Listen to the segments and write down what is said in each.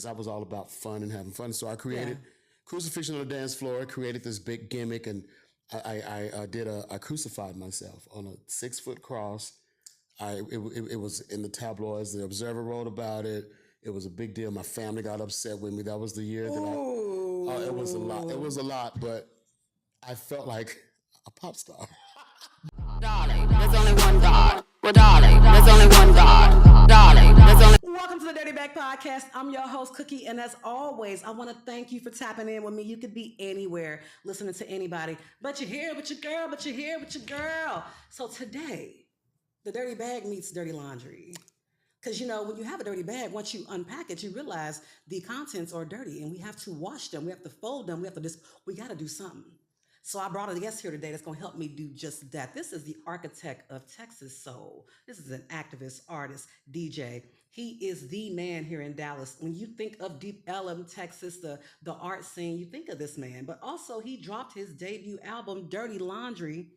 I was all about fun and having fun. So I Yeah. created crucifixion on the dance floor. I created this big gimmick, and I crucified myself on a 6 foot cross. It was in the tabloids. The Observer wrote about it. It was a big deal. My family got upset with me. That was the year that it was a lot. It Ooh. was a lot, but I felt like a pop star. Darling, there's only one God. Well, darling, there's only one God. Darling, there's only. Welcome to the Dirty Bag Podcast. I'm your host, Cookie, and as always, I want to thank you for tapping in with me. You could be anywhere listening to anybody, but you're here with your girl, but you're here with your girl. So today, the dirty bag meets dirty laundry. Because, when you have a dirty bag, once you unpack it, you realize the contents are dirty and we have to wash them. We have to fold them. We got to do something. So I brought a guest here today that's going to help me do just that. This is the architect of Texas Soul. This is an activist, artist, DJ. He is the man here in Dallas. When you think of Deep Ellum, Texas, the art scene, you think of this man. But also he dropped his debut album, Dirty Laundry,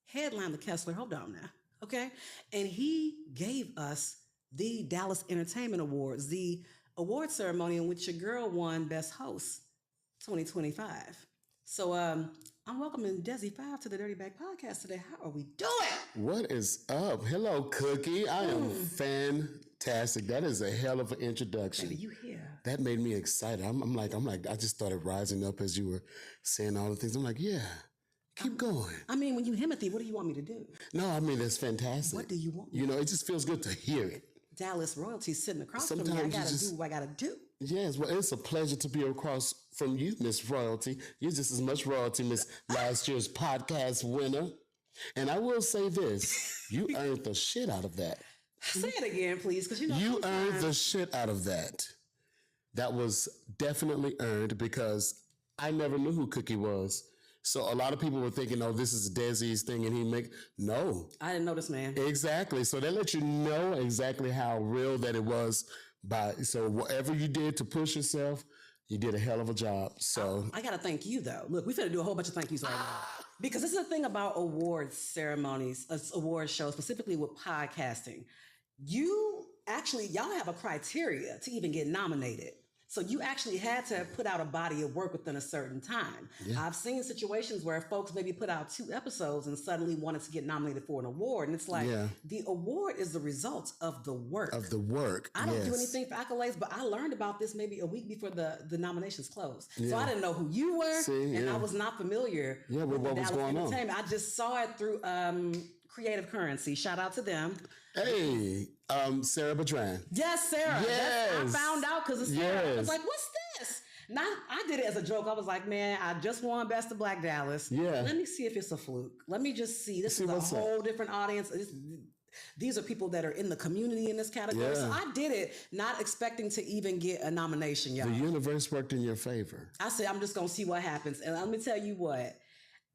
headlined the Kessler. Hold on now. Okay. And he gave us the Dallas Entertainment Awards, the award ceremony in which your girl won Best Host 2025. So I'm welcoming Dezi 5 to the Dirty Bag Podcast today. How are we doing? What is up? Hello, Cookie. I am fantastic. That is a hell of an introduction. Baby, you here? That made me excited. I'm like, I just started rising up as you were saying all the things. I'm like, yeah, keep going. I mean, when you Himothy, what do you want me to do? No, I mean, that's fantastic. What do you want me You know, it just feels good to hear it. Dallas royalty sitting across from me. I Sometimes you gotta just- do what I gotta do. Yes, well, it's a pleasure to be across from you, Miss Royalty. You're just as much royalty, Miss last year's podcast winner. And I will say this, you earned the shit out of that. Say it again, please, because You earned the shit out of that. That was definitely earned because I never knew who Cookie was. So a lot of people were thinking, oh, this is Dezi's thing and no, I didn't know this man. exactly. So they let you know exactly how real that it was so whatever you did to push yourself, you did a hell of a job. So I gotta thank you though. Look, we finna do a whole bunch of thank yous right now. Because this is the thing about awards ceremonies, award shows, specifically with podcasting. Y'all have a criteria to even get nominated. So you actually had to put out a body of work within a certain time. Yeah. I've seen situations where folks maybe put out 2 episodes and suddenly wanted to get nominated for an award. And it's like, the award is the result of the work. I don't do anything for accolades, but I learned about this maybe a week before the nominations closed. So I didn't know who you were, and I was not familiar with what was Dallas going on. Entertainment. I just saw it through Creative Currency. Shout out to them. Hey, Sarah Badran. Yes, Sarah. Yes. I found out because it's Sarah. I Yes. was like, what's this? Now, I did it as a joke. I was like, man, I just won Best of Black Dallas. Yeah. Let me see if it's a fluke. Let me just see. This See is a what's up. whole different audience. These are people that are in the community in this category. Yeah. So I did it not expecting to even get a nomination, y'all. The universe worked in your favor. I said, I'm just going to see what happens. And let me tell you what,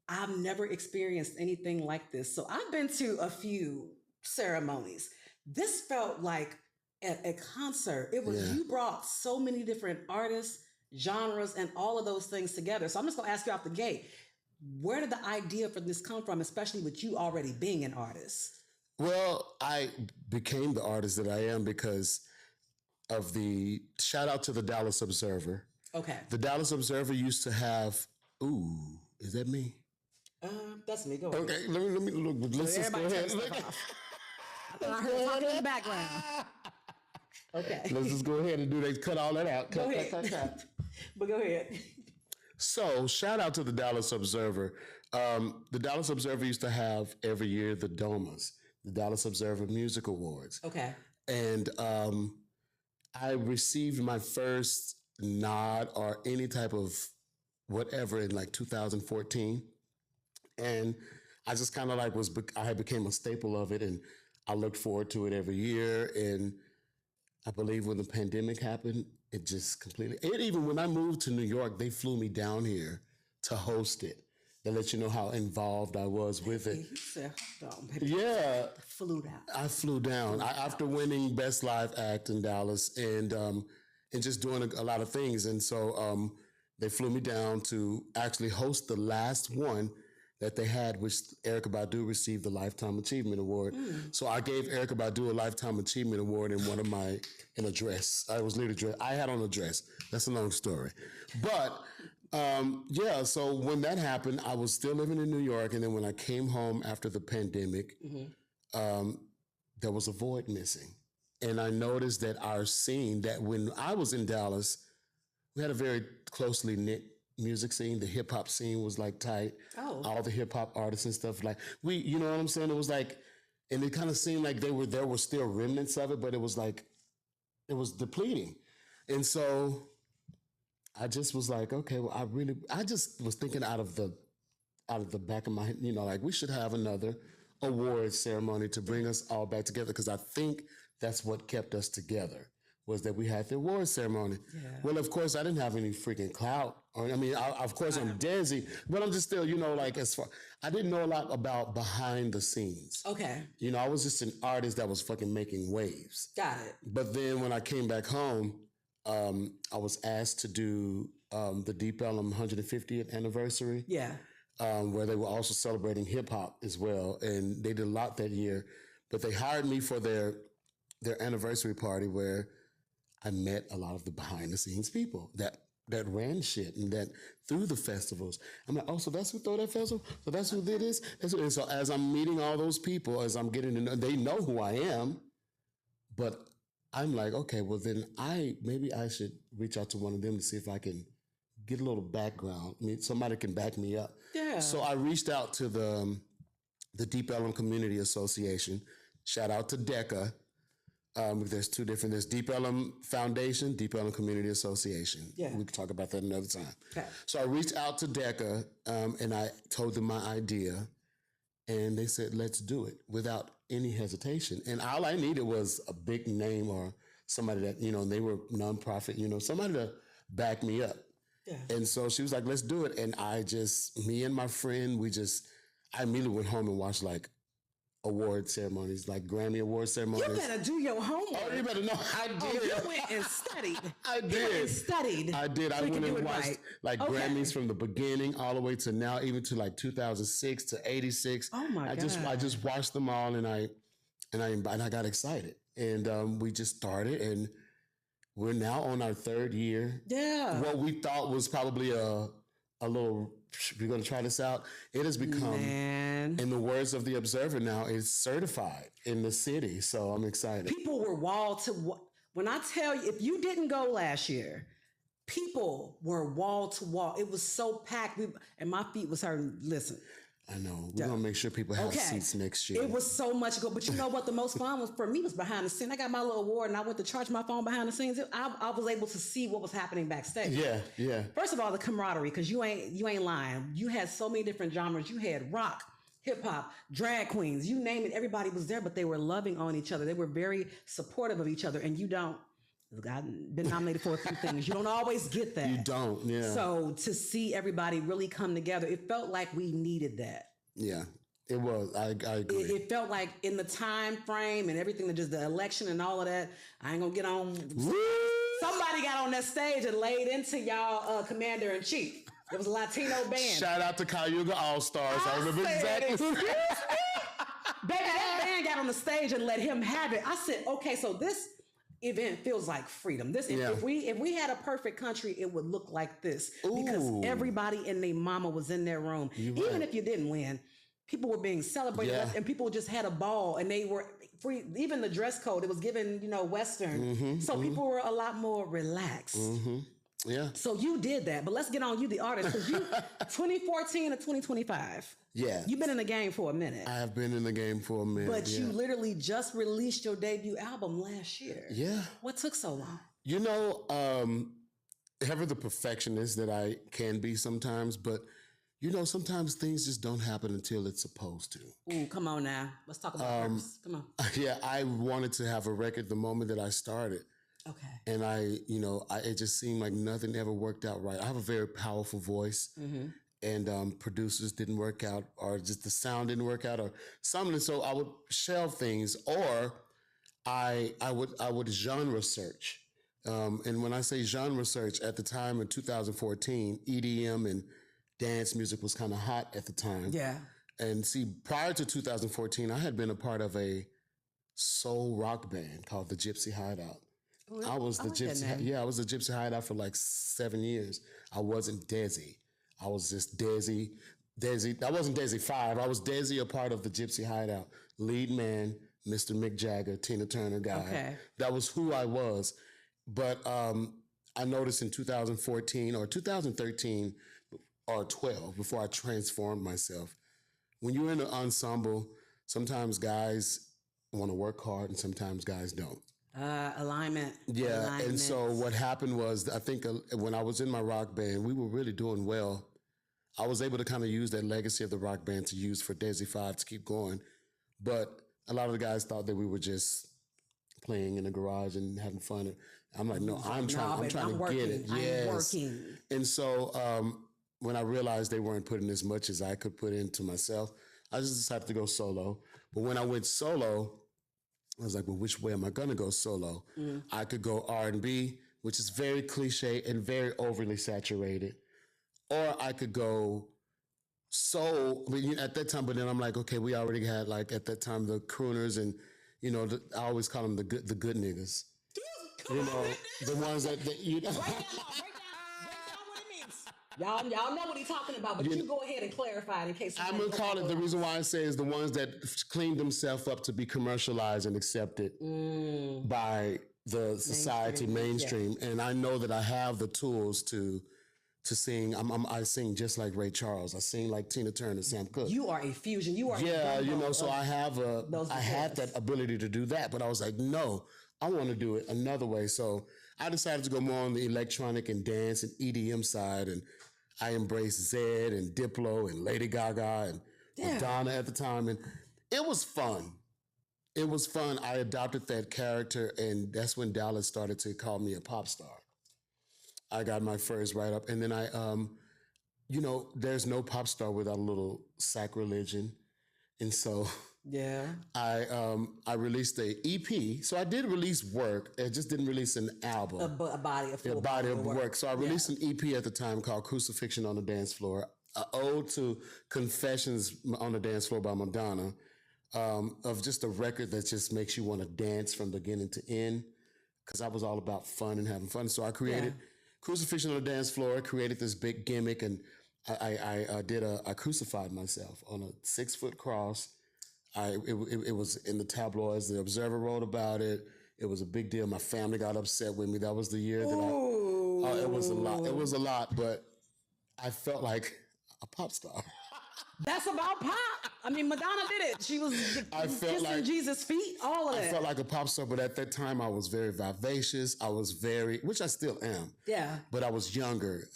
I've never experienced anything like this. So I've been to a few ceremonies. This felt like a concert. It was, you brought so many different artists, genres, and all of those things together. So I'm just going to ask you out the gate, where did the idea for this come from, especially with you already being an artist? Well, I became the artist that I am because of the shout out to the Dallas Observer. Okay. The Dallas Observer used to have, is that me? That's me. Go ahead. Okay, let me look. Let's just go Everybody ahead. turn stuff off. I heard talking in the background. Okay. Let's just go ahead and do that. Cut all that out. Go ahead. But go ahead. So, shout out to the Dallas Observer. The Dallas Observer used to have every year the DOMAs, the Dallas Observer Music Awards. Okay. And I received my first nod or any type of whatever in like 2014. And I just kind of like I became a staple of it, and I looked forward to it every year. And I believe when the pandemic happened, it just completely, and even when I moved to New York, they flew me down here to host it. They let you know how involved I was with it. You said, hold on, baby. Yeah. Flew down. I flew down after winning Best Live Act in Dallas and just doing a lot of things. And so they flew me down to actually host the last one. that they had, which Erykah Badu received the Lifetime Achievement Award. So I gave Erykah Badu a Lifetime Achievement Award in a dress. I was literally dressed. I had on a dress. That's a long story. But yeah, so when that happened, I was still living in New York. And then when I came home after the pandemic, there was a void missing. And I noticed that our scene, that when I was in Dallas, we had a very closely knit music scene. The hip hop scene was like tight. Oh. All the hip hop artists and stuff, like you know what I'm saying? It was like, and it kind of seemed like there were still remnants of it, but it was like, it was depleting. And so I just was like, okay, well, I just was thinking out of the back of my head, like we should have another award ceremony to bring us all back together. Because I think that's what kept us together, was that we had the award ceremony. Yeah. Well, of course, I didn't have any freaking clout. Of course, I'm Dezi, but I'm just still, like I didn't know a lot about behind the scenes. Okay. I was just an artist that was fucking making waves. Got it. But then when I came back home, I was asked to do the Deep Ellum 150th anniversary. Yeah. Where they were also celebrating hip hop as well. And they did a lot that year, but they hired me for their anniversary party, where I met a lot of the behind the scenes people that ran shit and that threw the festivals. I'm like, oh, so that's who threw that festival? So that's who did this? And so as I'm meeting all those people, as I'm getting to know, they know who I am, but I'm like, okay, well then maybe I should reach out to one of them to see if I can get a little background. Somebody can back me up. Yeah. So I reached out to the Deep Ellum Community Association. Shout out to DECA. There's two different. There's Deep Ellum Foundation, Deep Ellum Community Association. Yeah. We can talk about that another time. Okay. So I reached out to DECA and I told them my idea, and they said, let's do it without any hesitation. And all I needed was a big name or somebody that, they were nonprofit, somebody to back me up. Yeah. And so she was like, let's do it. And me and my friend, I immediately went home and watched like award ceremonies, like Grammy award ceremonies. You better do your homework. Oh, you better know. I did. Oh, you went and studied. I did. You went and studied. I did. So I you went can do and it watched right. like Okay. Grammys from the beginning all the way to now, even to like 2006 to 86. Oh my I God. just watched them all, and I got excited, and we just started, and we're now on our third year. Yeah. What we thought was probably a little, we're going to try this out. It has become, Man. in the words of the Observer now, it's certified in the city. So I'm excited. People were wall to wall. When I tell you, if you didn't go last year, people were wall to wall. It was so packed, and my feet was hurting. Listen. I know. We're going to make sure people have seats next year. It was so much good. But you know what? The most fun was for me was behind the scenes. I got my little award and I went to charge my phone behind the scenes. I was able to see what was happening backstage. Yeah, yeah. First of all, the camaraderie, because you ain't lying. You had so many different genres. You had rock, hip hop, drag queens, you name it. Everybody was there, but they were loving on each other. They were very supportive of each other. And you don't. I've been nominated for a few things. You don't always get that. You don't, yeah. So to see everybody really come together, it felt like we needed that. Yeah, it was. I agree. It felt like in the time frame and everything, just the election and all of that. I ain't gonna get on. Somebody got on that stage and laid into y'all commander in chief. It was a Latino band. Shout out to Cayuga All Stars. I remember exactly. Baby, that band got on the stage and let him have it. I said, okay, so this event feels like freedom. If we had a perfect country, it would look like this. Because everybody and their mama was in their room. Even if you didn't win, people were being celebrated and people just had a ball and they were free. Even the dress code, it was given, Western. So people were a lot more relaxed. Yeah. So you did that, but let's get on you, the artist, because you 2014 to 2025. Yeah. You've been in the game for a minute. I have been in the game for a minute. But you literally just released your debut album last year. Yeah. What took so long? Ever the perfectionist that I can be sometimes, but sometimes things just don't happen until it's supposed to. Ooh, come on now. Let's talk about purpose. Come on. Yeah, I wanted to have a record the moment that I started. Okay. And it just seemed like nothing ever worked out right. I have a very powerful voice, and producers didn't work out, or just the sound didn't work out, or something. So I would shelve things, or I would genre search. And when I say genre search, at the time in 2014, EDM dance music was kind of hot at the time. Yeah. And see, prior to 2014, I had been a part of a soul rock band called the Gypsy Hideout. Ooh, I was I the like that Gypsy. name. Yeah, I was the Gypsy Hideout for like 7 years. I wasn't Dezi. I was just Dezi. Dezi. I wasn't Dezi 5. I was Dezi, a part of the Gypsy Hideout. Lead man, Mr. Mick Jagger, Tina Turner guy. Okay. That was who I was. But I noticed in 2014 or 2013 or 12, before I transformed myself, when you're in an ensemble, sometimes guys want to work hard and sometimes guys don't. Alignment. Yeah, Alignment. and so what happened was, I think when I was in my rock band, we were really doing well. I was able to kind of use that legacy of the rock band to use for Desi 5 to keep going. But a lot of the guys thought that we were just playing in the garage and having fun. I'm like, no, I'm trying to working. get it. Yes. I'm working. And so when I realized they weren't putting as much as I could put into myself, I just decided to go solo. But when I went solo, I was like, well, which way am I going to go solo? I could go R&B, which is very cliche and very overly saturated. Or I could go soul at that time. But then I'm like, okay, we already had, like, at that time, the crooners and, you know, I always call them the good niggas. You know, the ones that you know. Break down what it means. Y'all know what he's talking about, but you go ahead and clarify it in case. I'm gonna call it, the reason why I say is the ones that cleaned themselves up to be commercialized and accepted by the society mainstream. And I know that I have the tools to sing. I sing just like Ray Charles. I sing like Tina Turner, Sam Cooke. You are a fusion. You are Yeah, you know, so I have that ability to do that. But I was like, no, I want to do it another way. So I decided to go more on the electronic and dance and EDM side, and I embraced Zed and Diplo and Lady Gaga and Madonna at the time, and it was fun. It was fun. I adopted that character, and that's when Dallas started to call me a pop star. I got my first write-up, and then you know, there's no pop star without a little sacrilegion, and so I released a EP. So I did release work. I just didn't release an album. a body of work. So I released an EP at the time called Crucifixion on the Dance Floor, an ode to Confessions on the Dance Floor by Madonna, of just a record that just makes you want to dance from beginning to end, because I was all about fun and having fun. So I created Crucifixion on the Dance Floor, created this big gimmick, and I crucified myself on a 6-foot cross. It was in the tabloids. The Observer wrote about it. It was a big deal. My family got upset with me. That was the year that it was a lot. It was a lot, but I felt like a pop star. That's about pop. I mean, Madonna did it. She was kissing like Jesus' feet, all of that. I felt like a pop star, but at that time I was very vivacious. I was which I still am. Yeah. But I was younger.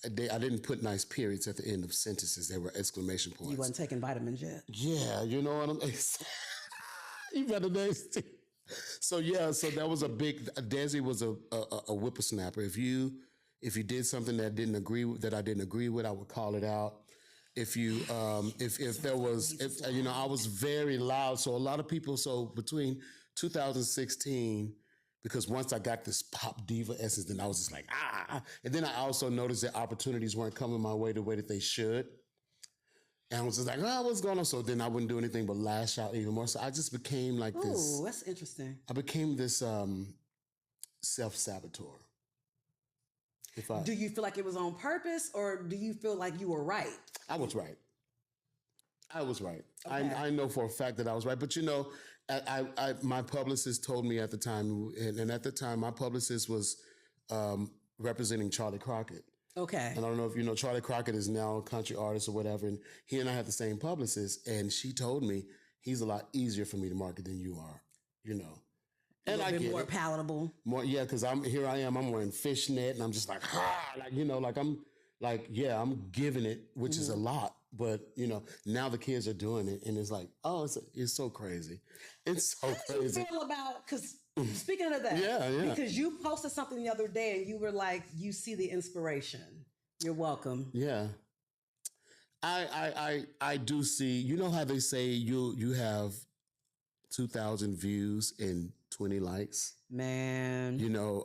I didn't put nice periods at the end of sentences. They were exclamation points. You wasn't taking vitamins yet. Yeah, you know what I'm saying? You better nasty. So that was a big, Dezi was a whippersnapper. If you did something that I didn't agree with, I would call it out. If you, if there was, you know, I was very loud. So a lot of people, between 2016, because once I got this pop diva essence, then I was just like, And then I also noticed that opportunities weren't coming my way the way that they should. And I was just like, what's going on? So then I wouldn't do anything but lash out even more. So I just became like this. Oh, that's interesting. I became this self-saboteur. Do you feel like it was on purpose, or do you feel like you were right? I was right. Okay. I know for a fact that I was right. But, you know, my publicist told me at the time, and at the time, my publicist was representing Charlie Crockett. Okay. And I don't know if you know, Charlie Crockett is now a country artist or whatever, and he and I had the same publicist, and she told me he's a lot easier for me to market than you are, you know. And I get more palatable. More, yeah, because I'm wearing fishnet, and I'm just like, like, you know, like I'm giving it, which is a lot. But, you know, now the kids are doing it, and it's like, it's so crazy. It's so crazy. How do you feel about, because speaking of that, because you posted something the other day, and you were like, you see the inspiration. You're welcome. Yeah. I do see, you know how they say you have 2,000 views and 20 likes. Man. You know,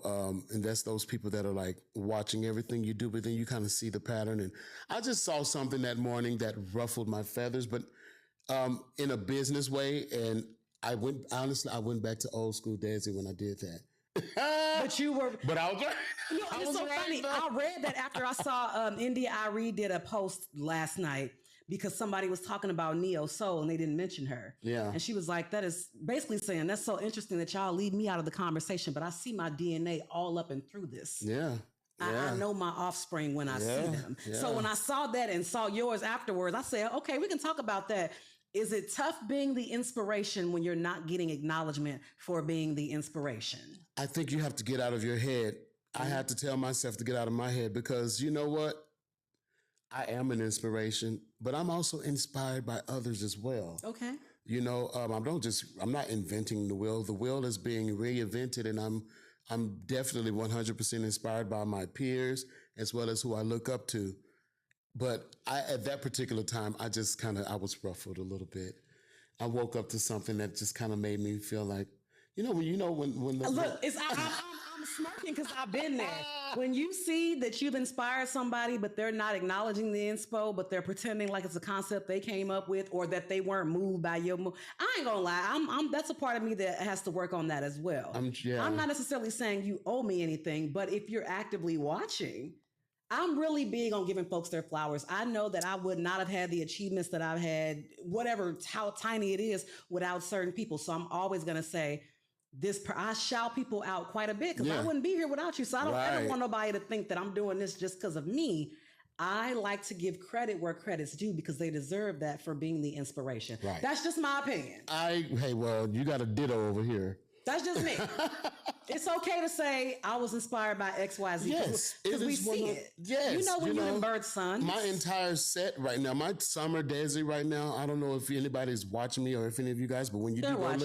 and that's those people that are like watching everything you do, but then you kind of see the pattern. And I just saw something that morning that ruffled my feathers, but in a business way. And I went back to old school Dezi when I did that. But you were. But I was right. You know, it's so funny. I read that after I saw India Irie did a post last night because somebody was talking about Neo Soul and they didn't mention her. Yeah. And she was like, that is basically saying, that's so interesting that y'all leave me out of the conversation, but I see my DNA all up and through this. Yeah. I know my offspring when I see them. Yeah. So when I saw that and saw yours afterwards, I said, okay, we can talk about that. Is it tough being the inspiration when you're not getting acknowledgement for being the inspiration? I think you have to get out of your head. I had to tell myself to get out of my head because you know what? I am an inspiration, but I'm also inspired by others as well. Okay. You know, I'm not inventing the wheel. The wheel is being reinvented, and I'm definitely 100% inspired by my peers as well as who I look up to. But at that particular time, I was ruffled a little bit. I woke up to something that just kind of made me feel like, when Look, I'm smirking because I've been there. When you see that you've inspired somebody, but they're not acknowledging the inspo, but they're pretending like it's a concept they came up with, or that they weren't moved by your move. I ain't gonna lie, that's a part of me that has to work on that as well. I'm not necessarily saying you owe me anything, but if you're actively watching, I'm really big on giving folks their flowers. I know that I would not have had the achievements that I've had, whatever, how tiny it is, without certain people. So I'm always going to say I shout people out quite a bit because I wouldn't be here without you. So I don't ever want nobody to think that I'm doing this just because of me. I like to give credit where credit's due because they deserve that for being the inspiration. Right. That's just my opinion. You got a ditto over here. That's just me. It's okay to say I was inspired by XYZ. Yes, because we see it. Yes, you know when you done birth sons. My entire set right now, my summer Dezi right now. I don't know if anybody's watching me or if any of you guys, but when you do go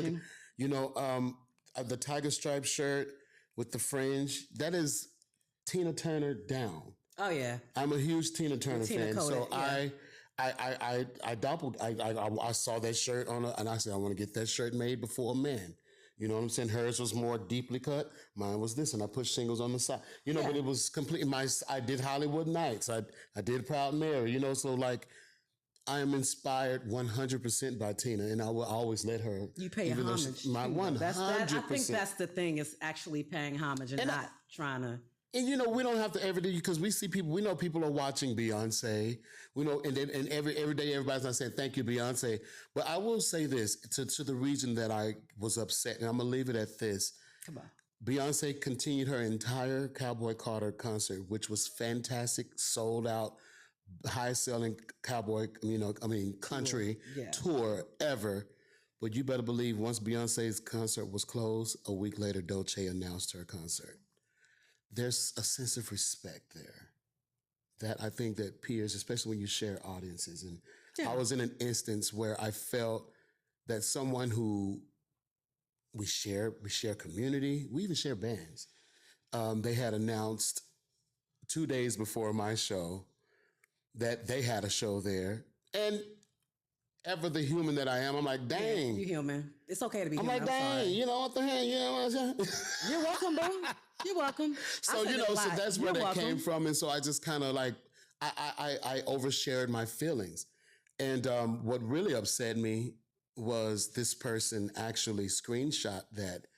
look, the tiger stripe shirt with the fringe, that is Tina Turner down. Oh yeah, I'm a huge Tina Turner fan. So yeah. I saw that shirt and I said I want to get that shirt made before a man. You know what I'm saying? Hers was more deeply cut. Mine was this, and I pushed singles on the side. But it was completely I did Hollywood Nights. I did Proud Mary. So like, I am inspired 100% by Tina, and I will always let her. You pay homage. My 100%. I think that's the thing, is actually paying homage and not trying to. And we don't have to ever do, because we see people. We know people are watching Beyonce. We know, and every day everybody's not saying thank you, Beyonce. But I will say this to the reason that I was upset, and I'm gonna leave it at this. Come on. Beyonce continued her entire Cowboy Carter concert, which was fantastic, sold out, highest selling country tour ever. But you better believe once Beyonce's concert was closed, a week later, Dolce announced her concert. There's a sense of respect there that I think that peers, especially when you share audiences, and I was in an instance where I felt that someone who we share community, we even share bands. They had announced 2 days before my show that they had a show there, and ever the human that I am, I'm like, dang, you human. It's okay to be. I'm human. like, dang, you know what the hell, you know what I'm saying? You're welcome, boo. You're welcome. So so that's where that came from, and so I just kind of like I overshared my feelings, and what really upset me was this person actually screenshot that.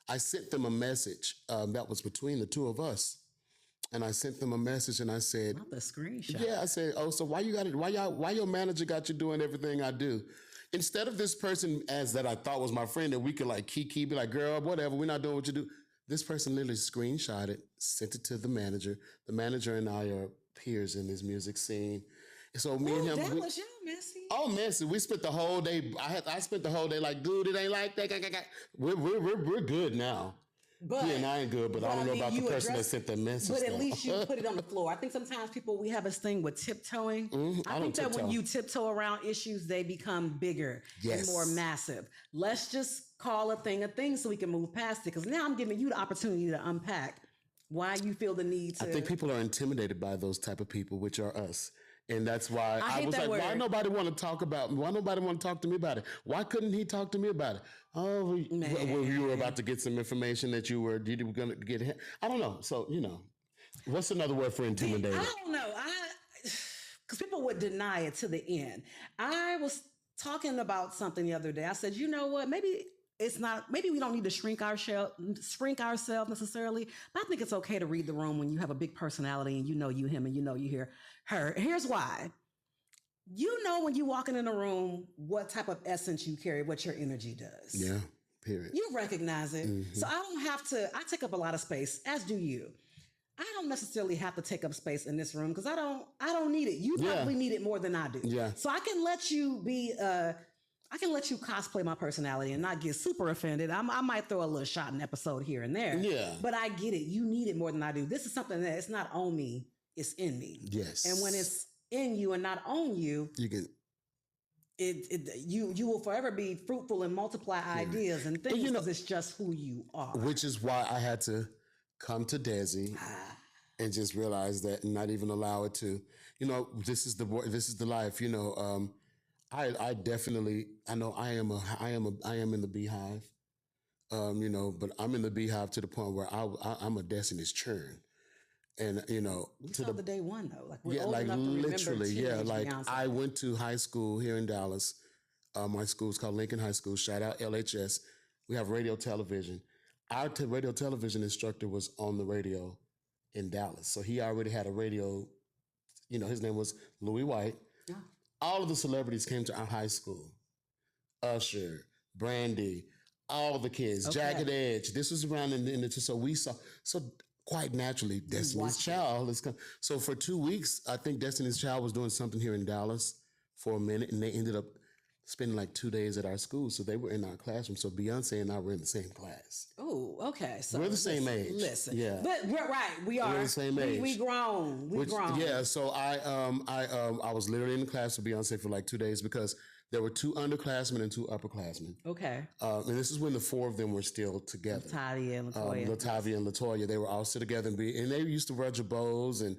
I sent them a message that was between the two of us, and I sent them a message, and I said, "Not the screenshot." Yeah, I said, "Oh, so why you got it? Why your manager got you doing everything I do?" Instead of this person as that I thought was my friend that we could like kiki, be like, "Girl, whatever, we're not doing what you do." This person literally screenshot it, sent it to the manager. The manager and I are peers in this music scene. So me and him. That was you, messy. Oh, messy. We spent the whole day. I spent the whole day like, dude, it ain't like that. We're good now. But, and I ain't good, but I don't know about the person that sent that message. But at least you put it on the floor. I think sometimes we have this thing with tiptoeing. I think that when you tiptoe around issues, they become bigger and more massive. Let's just call a thing so we can move past it. Because now I'm giving you the opportunity to unpack why you feel the need to. I think people are intimidated by those type of people, which are us. And that's why I hate was that like, why word. nobody want to talk about? Why nobody want to talk to me about it? Why couldn't he talk to me about it? Oh, well, you were about to get some information that you were going to get. I don't know. So what's another word for intimidated? I don't know. Because people would deny it to the end. I was talking about something the other day. I said, you know what? Maybe it's not. Maybe we don't need to shrink ourselves necessarily. But I think it's okay to read the room when you have a big personality and you know you him and you know you hear her. Here's why. You know when you walking in a room what type of essence you carry, what your energy does. Yeah. Period. You recognize it. So I don't have to. I take up a lot of space, as do you. I don't necessarily have to take up space in this room because I don't need it. You probably need it more than I do. Yeah. So I can let you be I can let you cosplay my personality and not get super offended. I might throw a little shot in episode here and there. Yeah. But I get it. You need it more than I do. This is something that it's not on me, it's in me. Yes. And when it's in you and not on you, you can you will forever be fruitful and multiply ideas and things because it's just who you are. Which is why I had to come to Dezi and just realize that and not even allow it to, this is the life, I definitely, I know I am in the beehive, but I'm in the beehive to the point where I'm a Destiny's churn. And, we to saw the day one though, like we're yeah, old like enough to literally, yeah, remember like Beyonce. I went to high school here in Dallas. My school is called Lincoln High School. Shout out LHS. We have radio television. Our radio television instructor was on the radio in Dallas. So he already had a radio, his name was Louis White. Yeah. All of the celebrities came to our high school. Usher, Brandy, all the kids, Jagged Edge. This was around in the, so we saw, so quite naturally, Destiny's Child is coming. So for 2 weeks, I think Destiny's Child was doing something here in Dallas for a minute, and they ended up spending like 2 days at our school. So they were in our classroom. So Beyonce and I were in the same class. Oh, okay. So we're the same age. Listen, yeah, but we're right. We are we're the same age. We grown. We grown. Yeah. So I was literally in the class with Beyonce for like 2 days because there were 2 underclassmen and 2 upperclassmen. Okay. And this is when the 4 of them were still together. Latavia and Latoya. Latavia and Latoya. They were all still together and they used to wear jabots and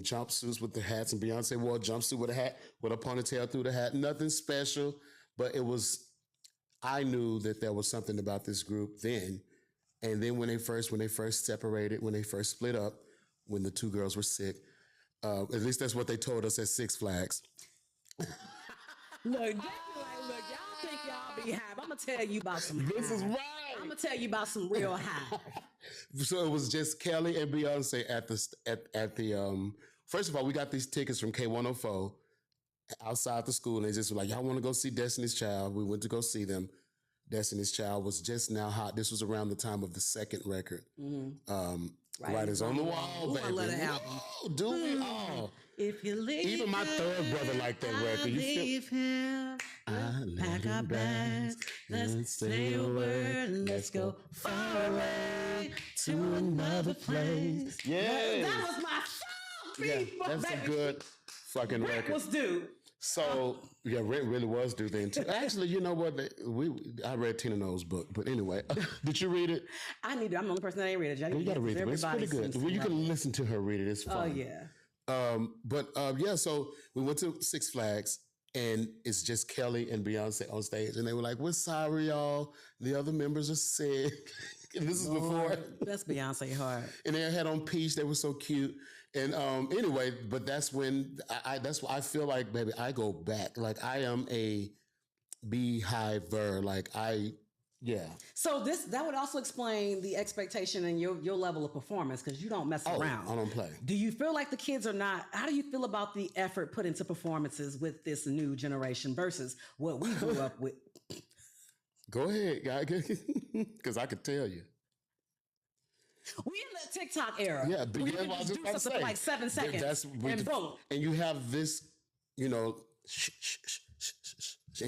jumpsuits with the hats, and Beyonce wore a jumpsuit with a hat with a ponytail through the hat. Nothing special, but I knew that there was something about this group then. And then when they first separated, when they first split up, when the 2 girls were sick, at least that's what they told us at Six Flags. Look, y'all think y'all be hype. I'm gonna tell you about some. This is right. I'm gonna tell you about some real hype. So it was just Kelly and Beyonce at the first of all, we got these tickets from K104 outside the school, and they just were like, y'all want to go see Destiny's Child? We went to go see them. Destiny's Child was just now hot. This was around the time of the second record. Mm-hmm. Writers on the Wall, baby. I love that album. Whoa, do we all? If you leave even my third brother liked that record. You leave him. Pack our bags. Let's say a word. Let's go far away to another place. Yeah, that was my song. Yeah, that's a good fucking record. Rent was due. So yeah, rent really was due then too. Actually, you know what? I read Tina Knowles' book, but anyway, did you read it? I need to. I'm the only person that ain't read it. You got to read it. It's pretty good. Well, you can listen to her read it. It's fun. Oh yeah. Yeah. So we went to Six Flags, and it's just Kelly and Beyonce on stage, and they were like, "We're sorry, y'all. The other members are sick." And this is before. That's Beyonce hard. And they had on Peach. They were so cute. And anyway, but that's when that's why I feel like, baby, I go back. Like I am a beehiver. Yeah. So that would also explain the expectation and your level of performance because you don't mess around. I don't play. Do you feel like the kids are not? How do you feel about the effort put into performances with this new generation versus what we grew up with? Go ahead, guy, because I could tell you. We in the TikTok era. Yeah, but we can just do something for like 7 seconds and boom. And you have this, and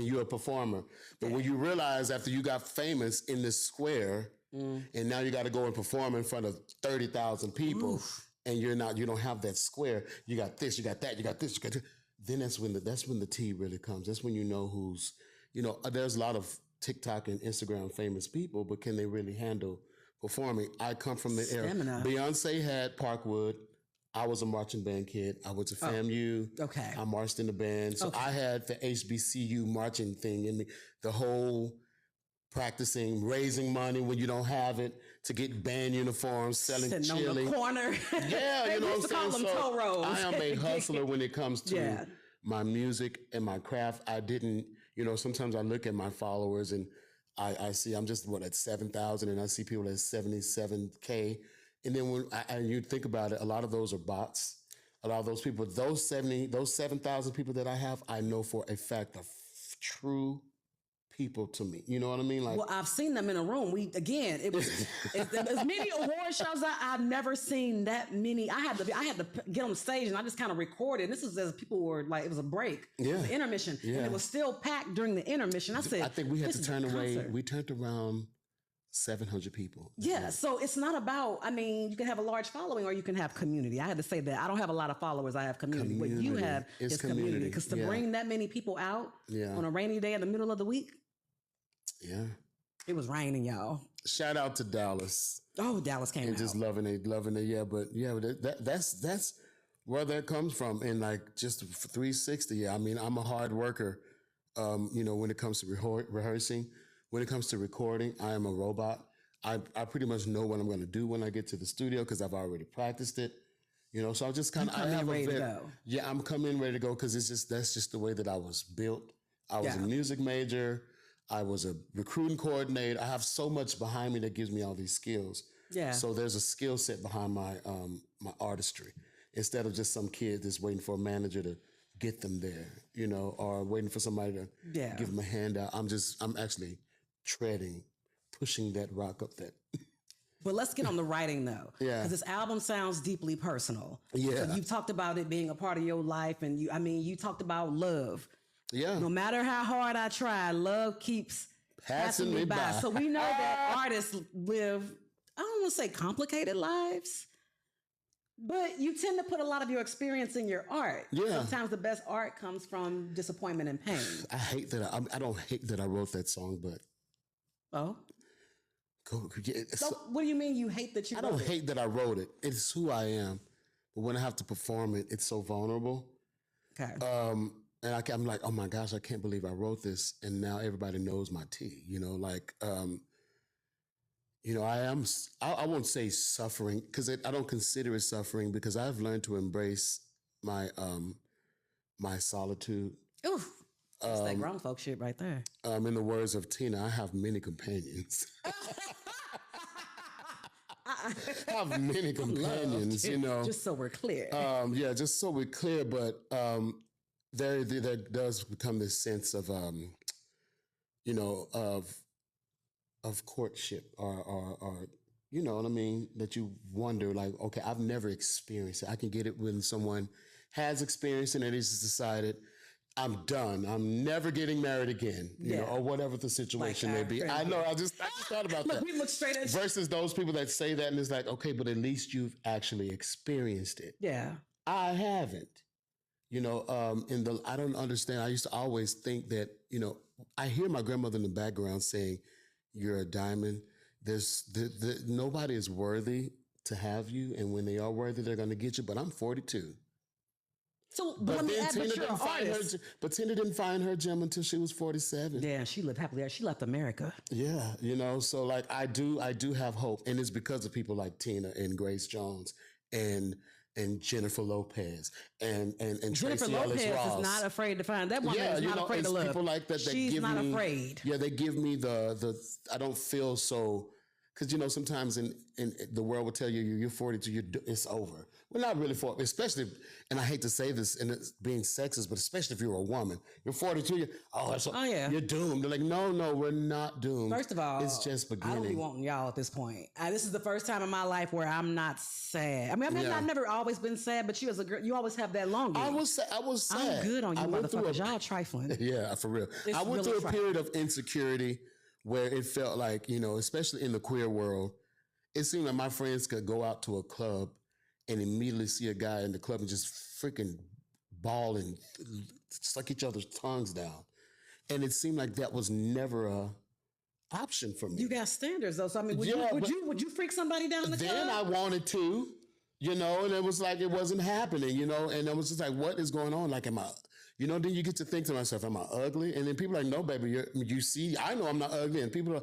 you're a performer. But when you realize after you got famous in this square, and now you got to go and perform in front of 30,000 people, and you don't have that square. You got this, you got that, you got this, you got that. Then that's when the tea really comes. That's when you know who's, there's a lot of TikTok and Instagram famous people, but can they really handle performing? I come from the era. Beyonce had Parkwood. I was a marching band kid. I went to FAMU. Okay. I marched in the band. So I had the HBCU marching thing in me. The whole practicing, raising money when you don't have it to get band uniforms, selling Sitting chili. on the corner. Yeah, They you know used what I'm to call saying? them toll roads. I am a hustler when it comes to Yeah. my music and my craft. I didn't, sometimes I look at my followers and I see I'm just at 7,000 and I see people at 77K. And then when you think about it, a lot of those are bots. A lot of those people, those 7,000 people that I have, I know for a fact are true people to me. You know what I mean? Like, Well, I've seen them in a room. It was as many award shows. I've never seen that many. I had to get on the stage and I just kind of recorded. And this is as people were like, it was a break, it was an intermission, and it was still packed during the intermission. I said, I think we had to turn away. Concert. We turned around 700 people. Yeah, so it's not about, you can have a large following or you can have community. I had to say that. I don't have a lot of followers. I have community. What you have is community. Because to bring that many people out on a rainy day in the middle of the week, it was raining, y'all. Shout out to Dallas. Oh, Dallas came and out. just loving it. Yeah, but that's where that comes from. And like just 360. Yeah, I'm a hard worker. When it comes to rehearsing. When it comes to recording, I am a robot. I pretty much know what I'm going to do when I get to the studio because I've already practiced it. So I just kind of ready to go. Yeah, I'm coming ready to go because that's just the way that I was built. I was a music major. I was a recruiting coordinator. I have so much behind me that gives me all these skills. Yeah. So there's a skill set behind my my artistry instead of just some kid that's waiting for a manager to get them there, or waiting for somebody to give them a handout. I'm actually pushing that rock up that. But let's get on the writing though. Yeah. Because this album sounds deeply personal. Yeah. So you've talked about it being a part of your life and you talked about love. Yeah. No matter how hard I try, love keeps passing me by. So we know that artists live, I don't want to say complicated lives, but you tend to put a lot of your experience in your art. Yeah. Sometimes the best art comes from disappointment and pain. I don't hate that I wrote that song, but. Oh? So what do you mean you hate that you wrote it? I don't hate that I wrote it. It's who I am. But when I have to perform it, it's so vulnerable. Okay. And I'm like, oh my gosh, I can't believe I wrote this. And now everybody knows my tea, I won't say suffering because I don't consider it suffering because I've learned to embrace my solitude. Ooh. That's that grown folk shit right there. In the words of Tina, I have many companions. I have many companions, Just so we're clear. Just so we're clear. But there does become this sense of, of courtship or you know what I mean? That you wonder like, okay, I've never experienced it. I can get it when someone has experienced it and he's just decided, I'm done. I'm never getting married again, or whatever the situation may be. I know. I just thought about that. We look straight at versus those people that say that and it's like, okay, but at least you've actually experienced it. Yeah, I haven't. I don't understand. I used to always think that, I hear my grandmother in the background saying, "You're a diamond." Nobody is worthy to have you, and when they are worthy, they're going to get you. But I'm 42. So, but Tina didn't find her gem until she was 47. Yeah, she lived happily there. She left America. Yeah, so like I do have hope, and it's because of people like Tina and Grace Jones and Jennifer Lopez and Jennifer Tracy Lopez Ellis Ross. is not afraid to find that woman is not afraid to love. People like that She's give not me, afraid. Yeah, they give me the I don't feel so. Because, sometimes in the world will tell you, you're 42, it's over. We're not really 40, especially, and I hate to say this, and it's being sexist, but especially if you're a woman. You're 42, you're doomed. They're like, no, we're not doomed. First of all, it's just beginning. I don't be wanting y'all at this point. This is the first time in my life where I'm not sad. I've never always been sad, but you as a girl, you always have that longing. I was sad. I'm good on you motherfuckers. Y'all trifling. Yeah, for real. I went through a period of insecurity where it felt like, especially in the queer world, it seemed like my friends could go out to a club and immediately see a guy in the club and just freaking bawl and suck each other's tongues down. And it seemed like that was never a option for me. You got standards though. So would you freak somebody down in the club? Then I wanted to. you know, and it was like it wasn't happening, you know, and I was just like, what is going on? Like, am I, you know, then you get to think to myself, am I ugly? And then people are like, no, baby, you see, I know I'm not ugly, and people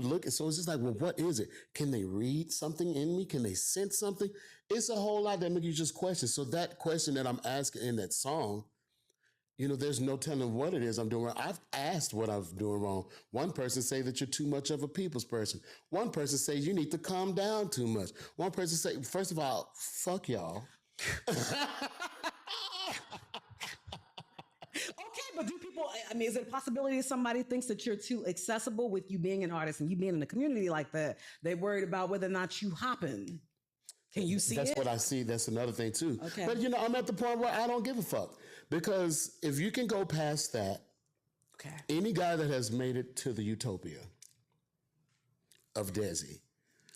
look, and so it's just like, well, what is it? Can they read something in me? Can they sense something? It's a whole lot that make you just question. So that question that I'm asking in that song, you know, there's no telling what it is I'm doing wrong. I've asked what I'm doing wrong. One person say that you're too much of a people's person. One person say you need to calm down too much. One person say, first of all, fuck y'all. Okay, but do people, I mean, is it a possibility that somebody thinks that you're too accessible with you being an artist and you being in a community like that? They're worried about whether or not you hopping. Can you see That's it? what I see. That's another thing too. Okay. But you know, I'm at the point where I don't give a fuck. Because if you can go past that, Okay. any guy that has made it to the utopia of Dezi,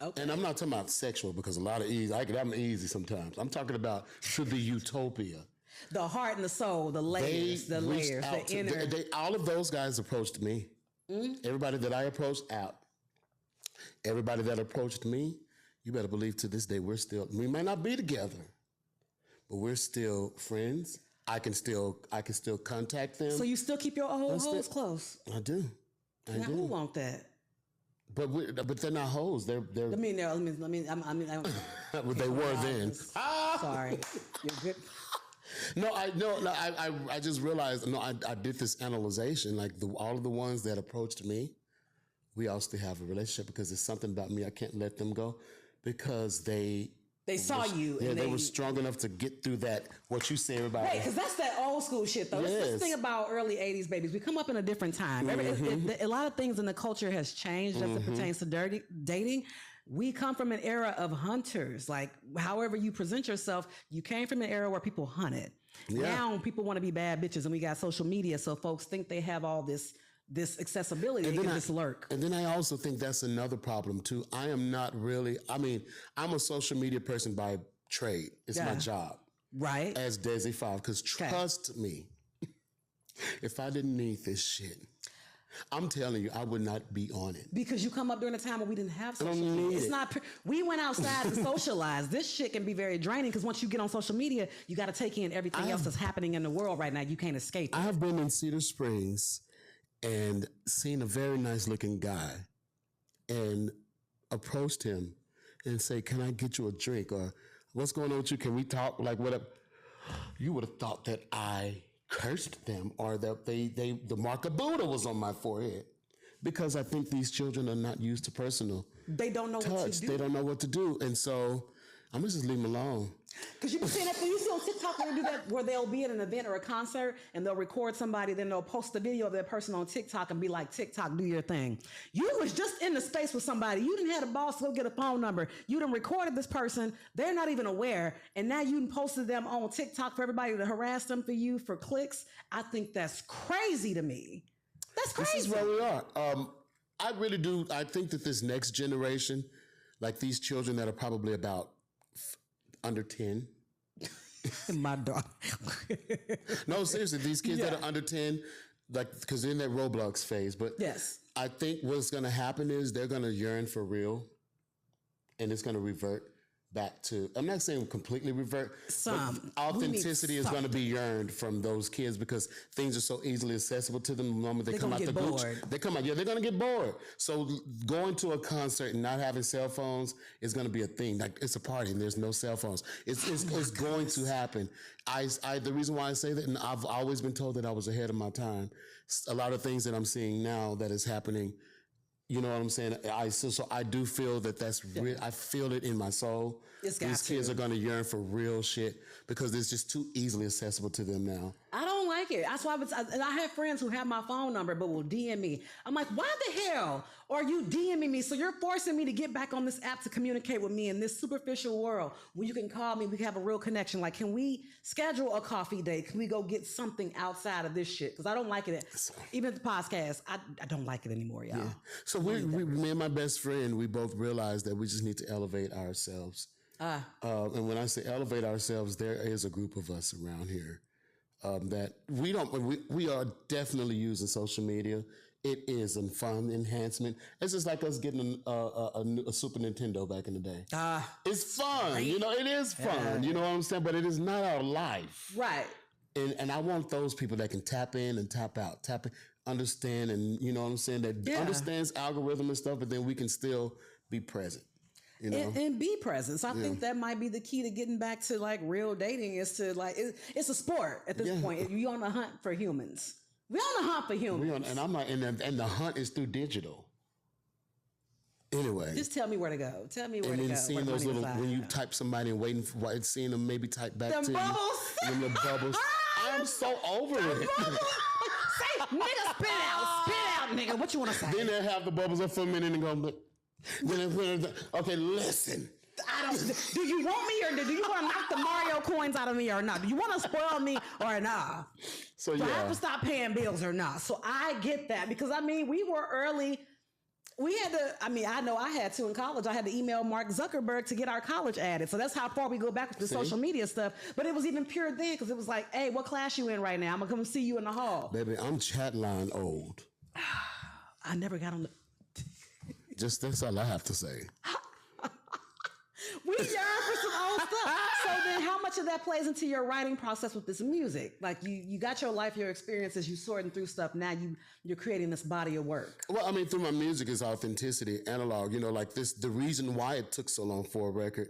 Okay. and I'm not talking about sexual because a lot of easy, I'm easy sometimes. I'm talking about to the utopia. The heart and the soul, the layers, They reached the out to- inner. all of those guys approached me. Everybody that I approached out. Everybody that approached me, you better believe to this day we may not be together, but we're still friends. I can still contact them. So you still keep your old hoes close. I do. I Now do. who want that? But they're not hoes. They're I mean, well, they were then. Sorry. You're good. I just realized. No, I did this analyzation. Like all of the ones that approached me, we all still have a relationship because there's something about me I can't let them go because they saw you. Yeah, and they were strong enough to get through that. What you say, everybody. Right, because that's that old school shit, though. That's the Yes. thing about early 80s babies. We come up in a different time. A lot of things in the culture has changed as it pertains to dating. We come from an era of hunters. Like, however you present yourself, you came from an era where people hunted. Yeah. Now people want to be bad bitches, and we got social media, so folks think they have all this accessibility. They can just lurk. And then I also think that's another problem too. I am not really. I mean, I'm a social media person by trade. It's my job. Right. As Dezi 5, because trust me, if I didn't need this shit, I'm telling you, I would not be on it. Because you come up during a time when we didn't have social don't media. need It's it. not. We went outside to socialize. This shit can be very draining because once you get on social media, you got to take in everything else that's happening in the world right now. You can't escape it. I have been in Cedar Springs and seen a very nice looking guy and approached him and say, "Can I get you a drink?" Or "What's going on with you? Can we talk?" Like whatever. You would have thought that I cursed them or that the mark of Buddha was on my forehead. Because I think these children are not used to personal They don't know what touch. to do. They don't know what to do. And so I'm gonna just leave them alone. Because you be seeing that, you see on TikTok where they do that, where they'll be at an event or a concert and they'll record somebody, then they'll post a video of that person on TikTok and be like, "TikTok, do your thing." You was just in the space with somebody. You didn't have a boss go get a phone number. You done recorded this person. They're not even aware. And now you done posted them on TikTok for everybody to harass them for you for clicks. I think that's crazy to me. That's crazy. This is where we are. I really do. I think that this next generation, like these children that are probably about under 10. My dog. No, seriously, these kids that are under 10, like, because they're in that Roblox phase. But Yes. I think what's going to happen is they're going to yearn for real, and it's going to revert back to, I'm not saying completely revert, Some. but authenticity We need is going to be yearned from those kids because things are so easily accessible to them the moment they They're come out gonna the get gooch. bored. They come out, yeah, they're going to get bored. So going to a concert and not having cell phones is going to be a thing. Like, it's a party and there's no cell phones. It's going to happen. The reason why I say that, and I've always been told that I was ahead of my time. A lot of things that I'm seeing now that is happening, you know what I'm saying? So I do feel that that's real. I feel it in my soul. It's got These kids are going to yearn for real shit because it's just too easily accessible to them now. I don't like it. That's why I have friends who have my phone number but will DM me. I'm like, why the hell are you DMing me? So you're forcing me to get back on this app to communicate with me in this superficial world when you can call me, we can have a real connection. Like, can we schedule a coffee date? Can we go get something outside of this shit? Because I don't like it. Even at the podcast, I don't like it anymore, y'all. Yeah. So me and my best friend, we both realized that we just need to elevate ourselves. And when I say elevate ourselves, there is a group of us around here that we are definitely using social media It is a fun enhancement. It's just like us getting a Super Nintendo back in the day. It's fun. You know, it is fun. You know what I'm saying? But it is not our life. Right. And I want those people that can tap in and tap out, tap in, understand, and you know what I'm saying, that understands algorithm and stuff, but then we can still be present. You know? And be present. So I think that might be the key to getting back to like real dating is to like, it's a sport at this point. You're on the hunt for humans. We're on the hunt for humans. And I'm like, and the hunt is through digital. Anyway. Just tell me where to go. Tell me where to go. And then seeing those little, when you type somebody and waiting for, seeing them maybe type back to bubbles. you. The bubbles. I'm so over it. Say, nigga, spit out, nigga. What you want to say? Then they have the bubbles up for a minute and go, okay, listen. Do you want me or do you want to knock the Mario coins out of me or not? Do you want to spoil me or not? So Do I have to stop paying bills or not? So I get that because I mean, we were early. We had to, I mean, I know I had to in college. I had to email Mark Zuckerberg to get our college added. So that's how far we go back with the social media stuff. But it was even pure then because it was like, hey, what class you in right now? I'm going to come see you in the hall. Baby, I'm chat line old. I never got on the... Just that's all I have to say. We yearn for some old stuff. So then how much of that plays into your writing process with this music? Like you got your life, your experiences, you sorting through stuff. Now you're creating this body of work. Well, I mean, through my music is authenticity, analog, you know, like this, the reason why it took so long for a record,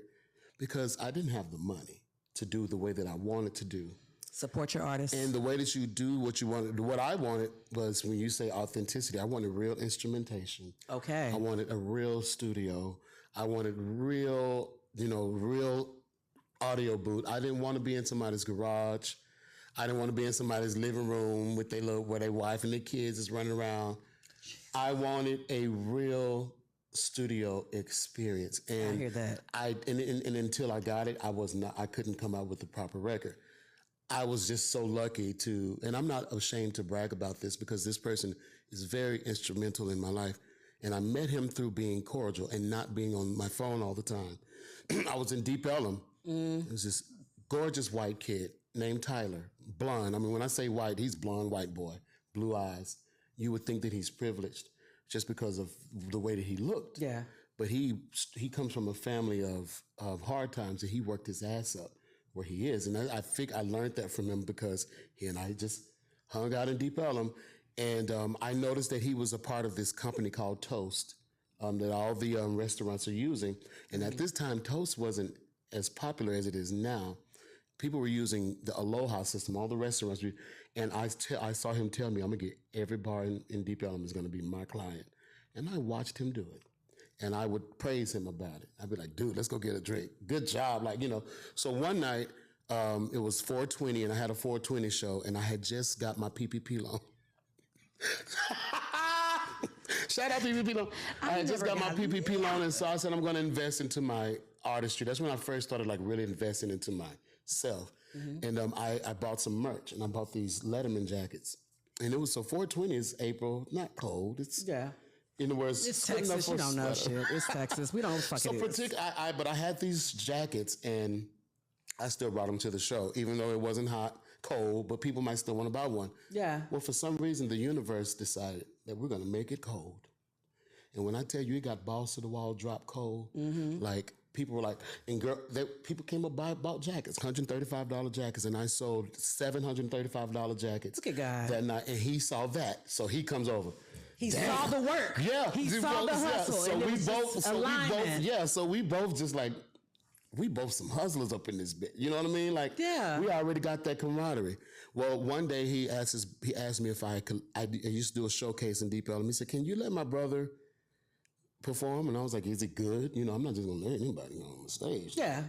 because I didn't have the money to do the way that I wanted to do. Support your artists. And the way that you do what you wanted, what I wanted was when you say authenticity, I wanted real instrumentation. Okay. I wanted a real studio. I wanted real, you know, real audio booth. I didn't want to be in somebody's garage. I didn't want to be in somebody's living room with where their wife and their kids is running around. I wanted a real studio experience. And I hear that. And until I got it, I couldn't come out with the proper record. I was just so lucky to, and I'm not ashamed to brag about this because this person is very instrumental in my life. And I met him through being cordial and not being on my phone all the time. I was in Deep Ellum. It was this gorgeous white kid named Tyler, blonde. I mean, when I say white, he's blonde, white boy, blue eyes. You would think that he's privileged just because of the way that he looked. Yeah. But he comes from a family of hard times, and he worked his ass up where he is. And I think I learned that from him because he and I just hung out in Deep Ellum. And I noticed that he was a part of this company called Toast that all the restaurants are using. And at this time, Toast wasn't as popular as it is now. People were using the Aloha system, all the restaurants. And I saw him tell me, I'm going to get every bar in Deep Ellum is going to be my client. And I watched him do it. And I would praise him about it. I'd be like, dude, let's go get a drink. Good job. Like, you know. So one night, it was 420, and I had a 420 show, and I had just got my PPP loan. Shout out PPP loan. I had just got my PPP loan, and so I said I'm going to invest into my artistry. That's when I first started like really investing into myself. And I bought some merch, and I bought these Letterman jackets. And it was, so 420 is April, not cold. It's in the words. It's Texas. You don't know shit. It's Texas. We don't fucking. But I had these jackets, and I still brought them to the show, even though it wasn't hot. Cold, but people might still want to buy one. Yeah. Well, for some reason, the universe decided that we're going to make it cold. And when I tell you it got balls to the wall, drop cold, like people were like, people came up bought jackets, $135 jackets, and I sold $735 jackets. Look at God. That night, and he saw that, so he comes over. He saw the work. Yeah, he saw the hustle. So we both just like. We both some hustlers up in this bit. You know what I mean? Like, we already got that camaraderie. Well, one day he asked me if I used to do a showcase in Deep Ellum. He said, can you let my brother perform? And I was like, is it good? You know, I'm not just going to let anybody go on the stage. Yeah.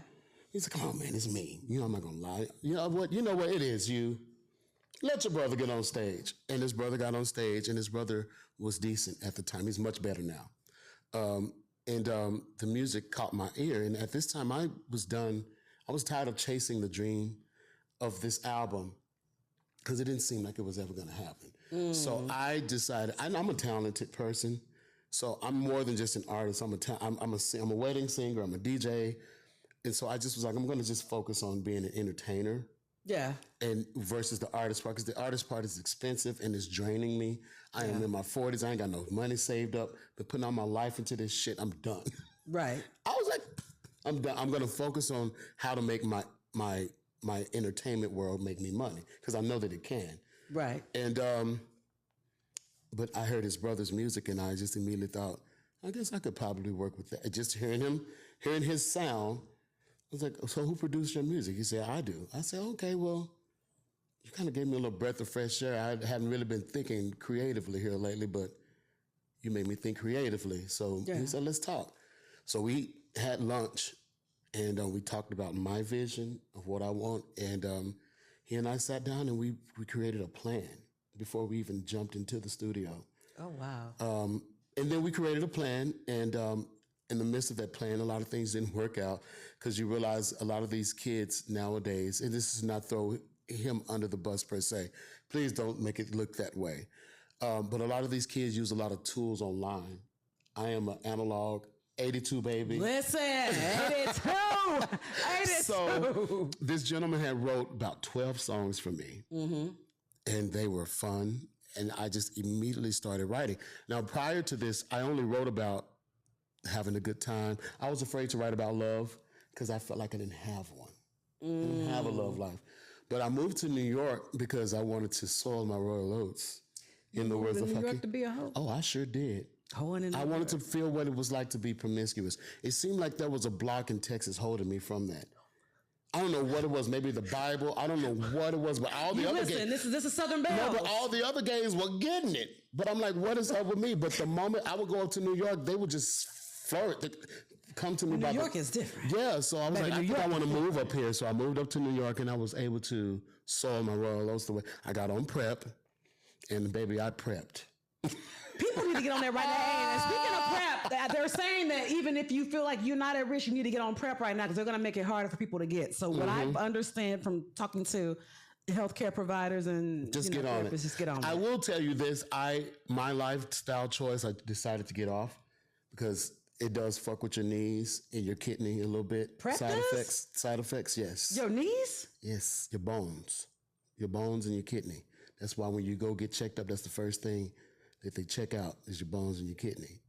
He said, come on, man, it's me. You know, I'm not going to lie. You know what it is, you. Let your brother get on stage. And his brother got on stage, and his brother was decent at the time. He's much better now. And the music caught my ear. And at this time, I was tired of chasing the dream of this album because it didn't seem like it was ever going to happen. So I decided, I'm a talented person. So I'm more than just an artist. I'm a wedding singer. I'm a DJ. And so I just was like, I'm going to just focus on being an entertainer Yeah. And versus the artist part, because the artist part is expensive and it's draining me. I am in my 40s. I ain't got no money saved up. Been putting all my life into this shit. I'm done. Right. I was like, I'm done. I'm gonna focus on how to make my entertainment world make me money because I know that it can. Right. And but I heard his brother's music, and I just immediately thought, I guess I could probably work with that. Just hearing his sound, I was like, so who produced your music? He said, I do. I said, okay, well, you kind of gave me a little breath of fresh air. I hadn't really been thinking creatively here lately, but you made me think creatively. So he said, let's talk. So we had lunch, and we talked about my vision of what I want, and he and I sat down and we created a plan before we even jumped into the studio. Oh, wow. And then we created a plan, and in the midst of that plan, a lot of things didn't work out because you realize a lot of these kids nowadays, and this is not throw him under the bus per se, please don't make it look that way. But a lot of these kids use a lot of tools online. I am an analog 82 baby. Listen, 82. 82. So this gentleman had wrote about 12 songs for me, and they were fun. And I just immediately started writing. Now, prior to this, I only wrote about having a good time. I was afraid to write about love because I felt like I didn't have one. I didn't have a love life. But I moved to New York because I wanted to soil my royal oats. In the words of New York Hoe'in. to be a hoe. Oh, I sure did. Hoe'in in I New wanted York. to feel what it was like to be promiscuous. It seemed like there was a block in Texas holding me from that. I don't know what it was. Maybe the Bible. I don't know what it was. But all the other Listen, gays, this is Southern Belle. no, but all the other gays were getting it. But I'm like, what is up with me? But the moment I would go up to New York, they would just flirt. They come to me. New York is different. Yeah, so I was like, I think I want to move up here. So I moved up to New York, and I was able to soil my royal oats the way I got on prep, and baby, I prepped. People need to get on there right now. And speaking of prep, they're saying that even if you feel like you're not at risk, you need to get on prep right now because they're going to make it harder for people to get. So what I understand from talking to healthcare providers and Just get on it. just get on it. I will tell you this: my lifestyle choice, I decided to get off because it does fuck with your knees and your kidney a little bit. Prep Side does? effects, yes. Your knees? Yes, your bones and your kidney. That's why when you go get checked up, that's the first thing that they check out is your bones and your kidney.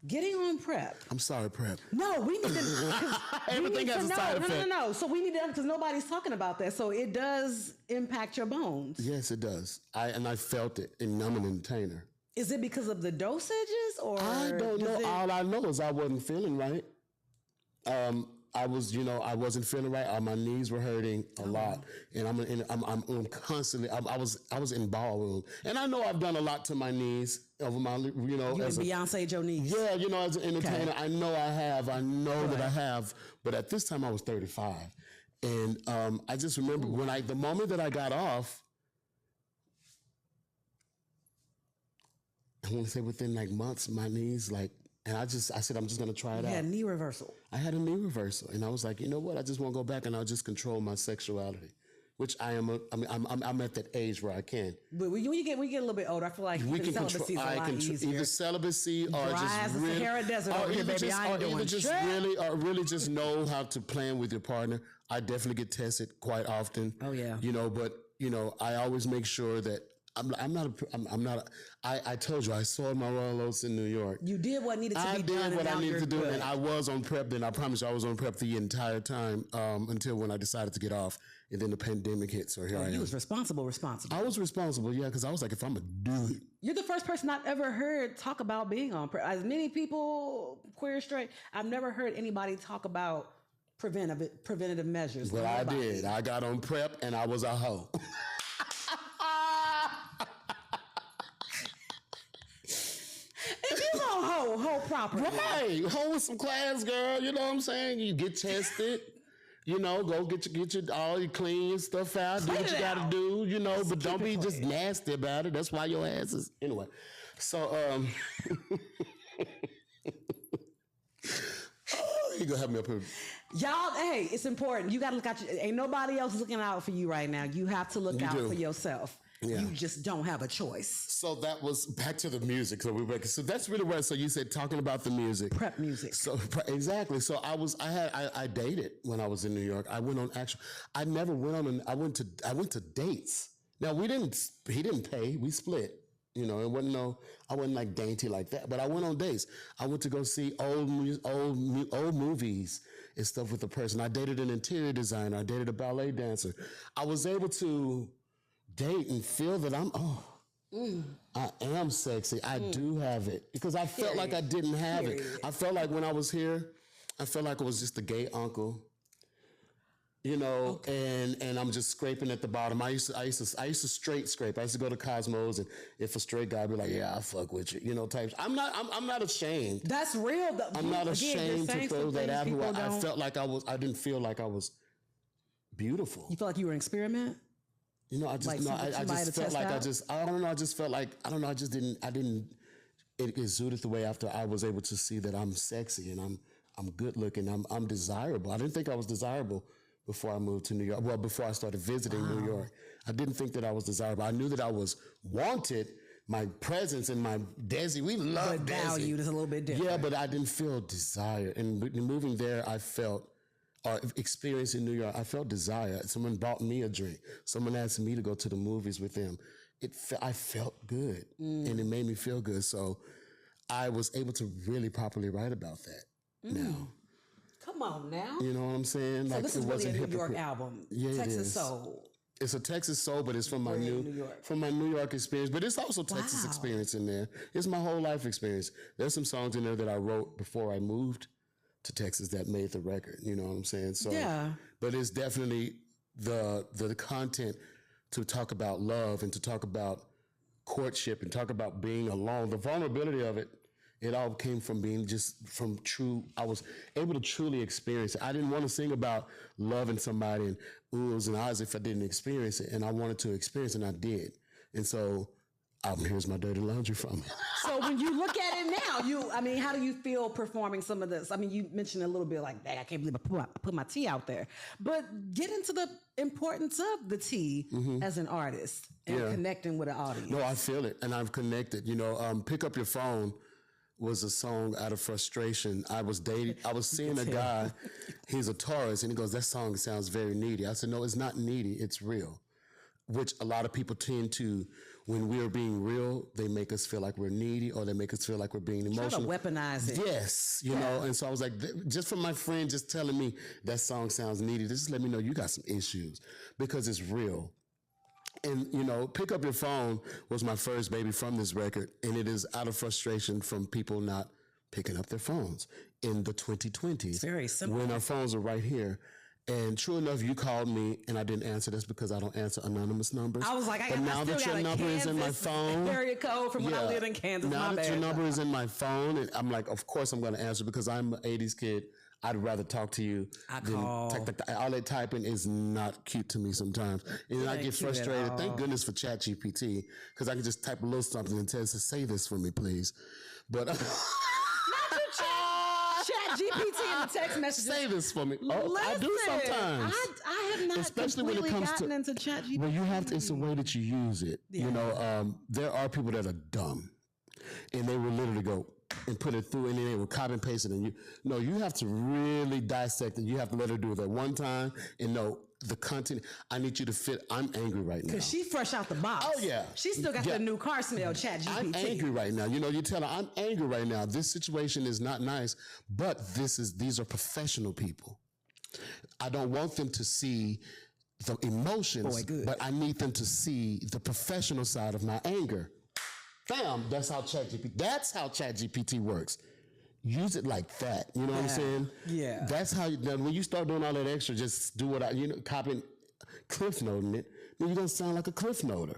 Getting on prep. I'm sorry, prep. No, we need to. Everything has a side effect. No. So we need to, because nobody's talking about that. So it does impact your bones. Yes, it does. I felt it, and I'm an entertainer. Is it because of the dosages or? I don't know. All I know is I wasn't feeling right. I wasn't feeling right. My knees were hurting a lot, and I'm constantly. I was in ballroom, and I know I've done a lot to my knees over my, You and Beyonce your knees. Yeah, as an entertainer, I know I have. I know that I have. But at this time, I was 35, and I just remember the moment that I got off. I want to say within like months, my knees and I said, I'm just going to try it out. Yeah, knee reversal. I had a knee reversal, and I was like, you know what? I just want to go back and I'll just control my sexuality, which I'm at that age where I can. But when we get a little bit older, I feel like We can control. celibacy is a lot easier. Either celibacy or Dry just as the really, Sahara Desert or over here, either baby. just, I ain't or either doing just shit. really just know how to plan with your partner. I definitely get tested quite often. Oh, yeah. But I always make sure that. I told you I sold my royal oats in New York. You did what needed to be done. I did what I needed to do, good. and I was on prep then. I promise you I was on prep the entire time until when I decided to get off, and then the pandemic hit, so here I am. You was responsible. I was responsible, yeah, because I was like, if I'm going to do it. You're the first person I've ever heard talk about being on prep. As many people, queer, straight, I've never heard anybody talk about preventative measures. But I did. I got on prep, and I was a hoe. If you gonna hoe properly. Right. Hoe with some class, girl. You know what I'm saying? You get tested. Go get your all your clean stuff out. Do what you got to do. But don't be just nasty about it. That's why your ass is anyway. So you gonna have me up here. Y'all, hey, it's important. You gotta look out. Ain't nobody else looking out for you right now. You have to look out for yourself. Yeah. You just don't have a choice. So that was back to the music. So that's really where. So you said talking about the music, Prep music. So exactly. So I dated when I was in New York. I went on I never went on. I went to dates. Now he didn't pay. We split. You know, I wasn't like dainty like that. But I went on dates. I went to go see old movies and stuff with a person. I dated an interior designer. I dated a ballet dancer. I was able to date and feel that I am sexy. I do have it because I felt like I didn't have it. I felt like when I was here, I felt like I was just a gay uncle, you know, and I'm just scraping at the bottom. I used to straight scrape. I used to go to Cosmos, and if a straight guy be like, "Yeah, I fuck with you," you know, types. I'm not ashamed. That's real. I'm not ashamed to throw that out. I felt like I didn't feel like I was beautiful. You felt like you were an experiment. You know, I just didn't. It exuded the way after I was able to see that I'm sexy and I'm good looking. I'm desirable. I didn't think I was desirable before I moved to New York. Well, before I started visiting New York, I didn't think that I was desirable. I knew that I was wanted. My presence and my Dezi, we love Dezi. But valued is a little bit different. Yeah, but I didn't feel desire. And moving there, I felt. Or experience in New York, I felt desire. Someone bought me a drink. Someone asked me to go to the movies with them. I felt good, and it made me feel good. So I was able to really properly write about that. Now, come on now. you know what I'm saying? So like this is really a New York album. Yeah, Texas Soul. It's a Texas soul, but it's from my New York experience. But it's also Texas experience in there. It's my whole life experience. There's some songs in there that I wrote before I moved to Texas that made the record. You know what I'm saying? So, yeah. But it's definitely the content to talk about love and to talk about courtship and talk about being alone. The vulnerability of it, it all came from being I was able to truly experience it. I didn't want to sing about loving somebody and oohs and ahs if I didn't experience it. And I wanted to experience it, and I did. And so here's my dirty laundry from it. So when you look at it now, how do you feel performing some of this? I mean, you mentioned a little bit like, dang, I can't believe I put my tea out there. But get into the importance of the tea as an artist and connecting with an audience. No, I feel it, and I've connected. You know, Pick Up Your Phone was a song out of frustration. I was seeing a guy, he's a Taurus, and he goes, that song sounds very needy. I said, no, it's not needy, it's real. Which a lot of people tend to, when we're being real, they make us feel like we're needy, or they make us feel like we're being emotional. Try to weaponize it. Yes, you know. And so I was like, just from my friend just telling me that song sounds needy, just let me know you got some issues, because it's real. And, you know, Pick Up Your Phone was my first baby from this record, and it is out of frustration from people not picking up their phones in the 2020s. It's very simple. When our phones are right here. And true enough, you called me and I didn't answer. That's because I don't answer anonymous numbers. I was like, but now that your number is in my phone, area code from when I lived in Kansas. Now that your number is in my phone, and I'm like, of course I'm going to answer because I'm an 80s kid. I'd rather talk to you than all that typing is not cute to me sometimes. And I get frustrated. Thank goodness for ChatGPT, because I can just type a little something and tell it to say this for me, please. But GPT in the text messages. Say this for me. I do sometimes. I have not especially when it comes gotten into ChatGPT. Well, you have to. It's the way that you use it. Yeah. You know, there are people that are dumb, and they will literally go and put it through, and then they will copy and paste it. And you have to really dissect it. You have to let her do it that one time and know the content. I need you to fit. I'm angry right now. Because she fresh out the box. Oh, yeah. She still got the new car smell, ChatGPT. I'm angry right now. You know, you tell her, I'm angry right now. This situation is not nice, but these are professional people. I don't want them to see the emotions, but I need them to see the professional side of my anger. Bam, that's how ChatGPT works. Use it like that. You know what I'm saying? Yeah. That's how when you start doing all that extra, just do what copying, cliff noting it, then you're going to sound like a cliff noter.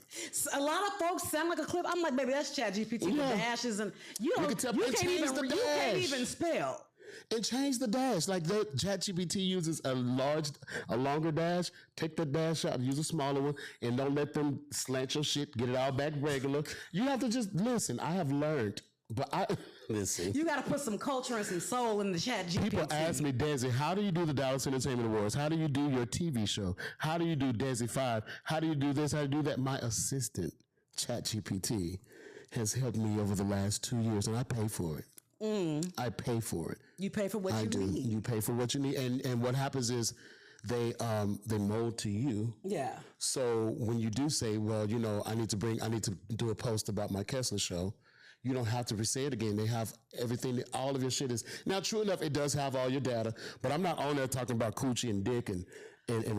A lot of folks sound like a cliff. I'm like, baby, that's ChatGPT with dashes, and you can't even spell. And change the dash. Like that ChatGPT uses a longer dash. Take the dash out, use a smaller one, and don't let them slant your shit. Get it all back regular. You have to just listen. I have learned, but Listen. You got to put some culture and some soul in the chat GPT. People ask me, Dezi, how do you do the Dallas Entertainment Awards? How do you do your TV show? How do you do Dezi 5? How do you do this? How do you do that? My assistant, ChatGPT, has helped me over the last 2 years, and I pay for it. I pay for it. You pay for what you need. You pay for what you need, and what happens is they mold to you. Yeah. So when you do say, well, you know, I need to do a post about my Kessler show, you don't have to say it again. They have everything, all of your shit is. Now, true enough, it does have all your data, but I'm not on there talking about Coochie and Dick and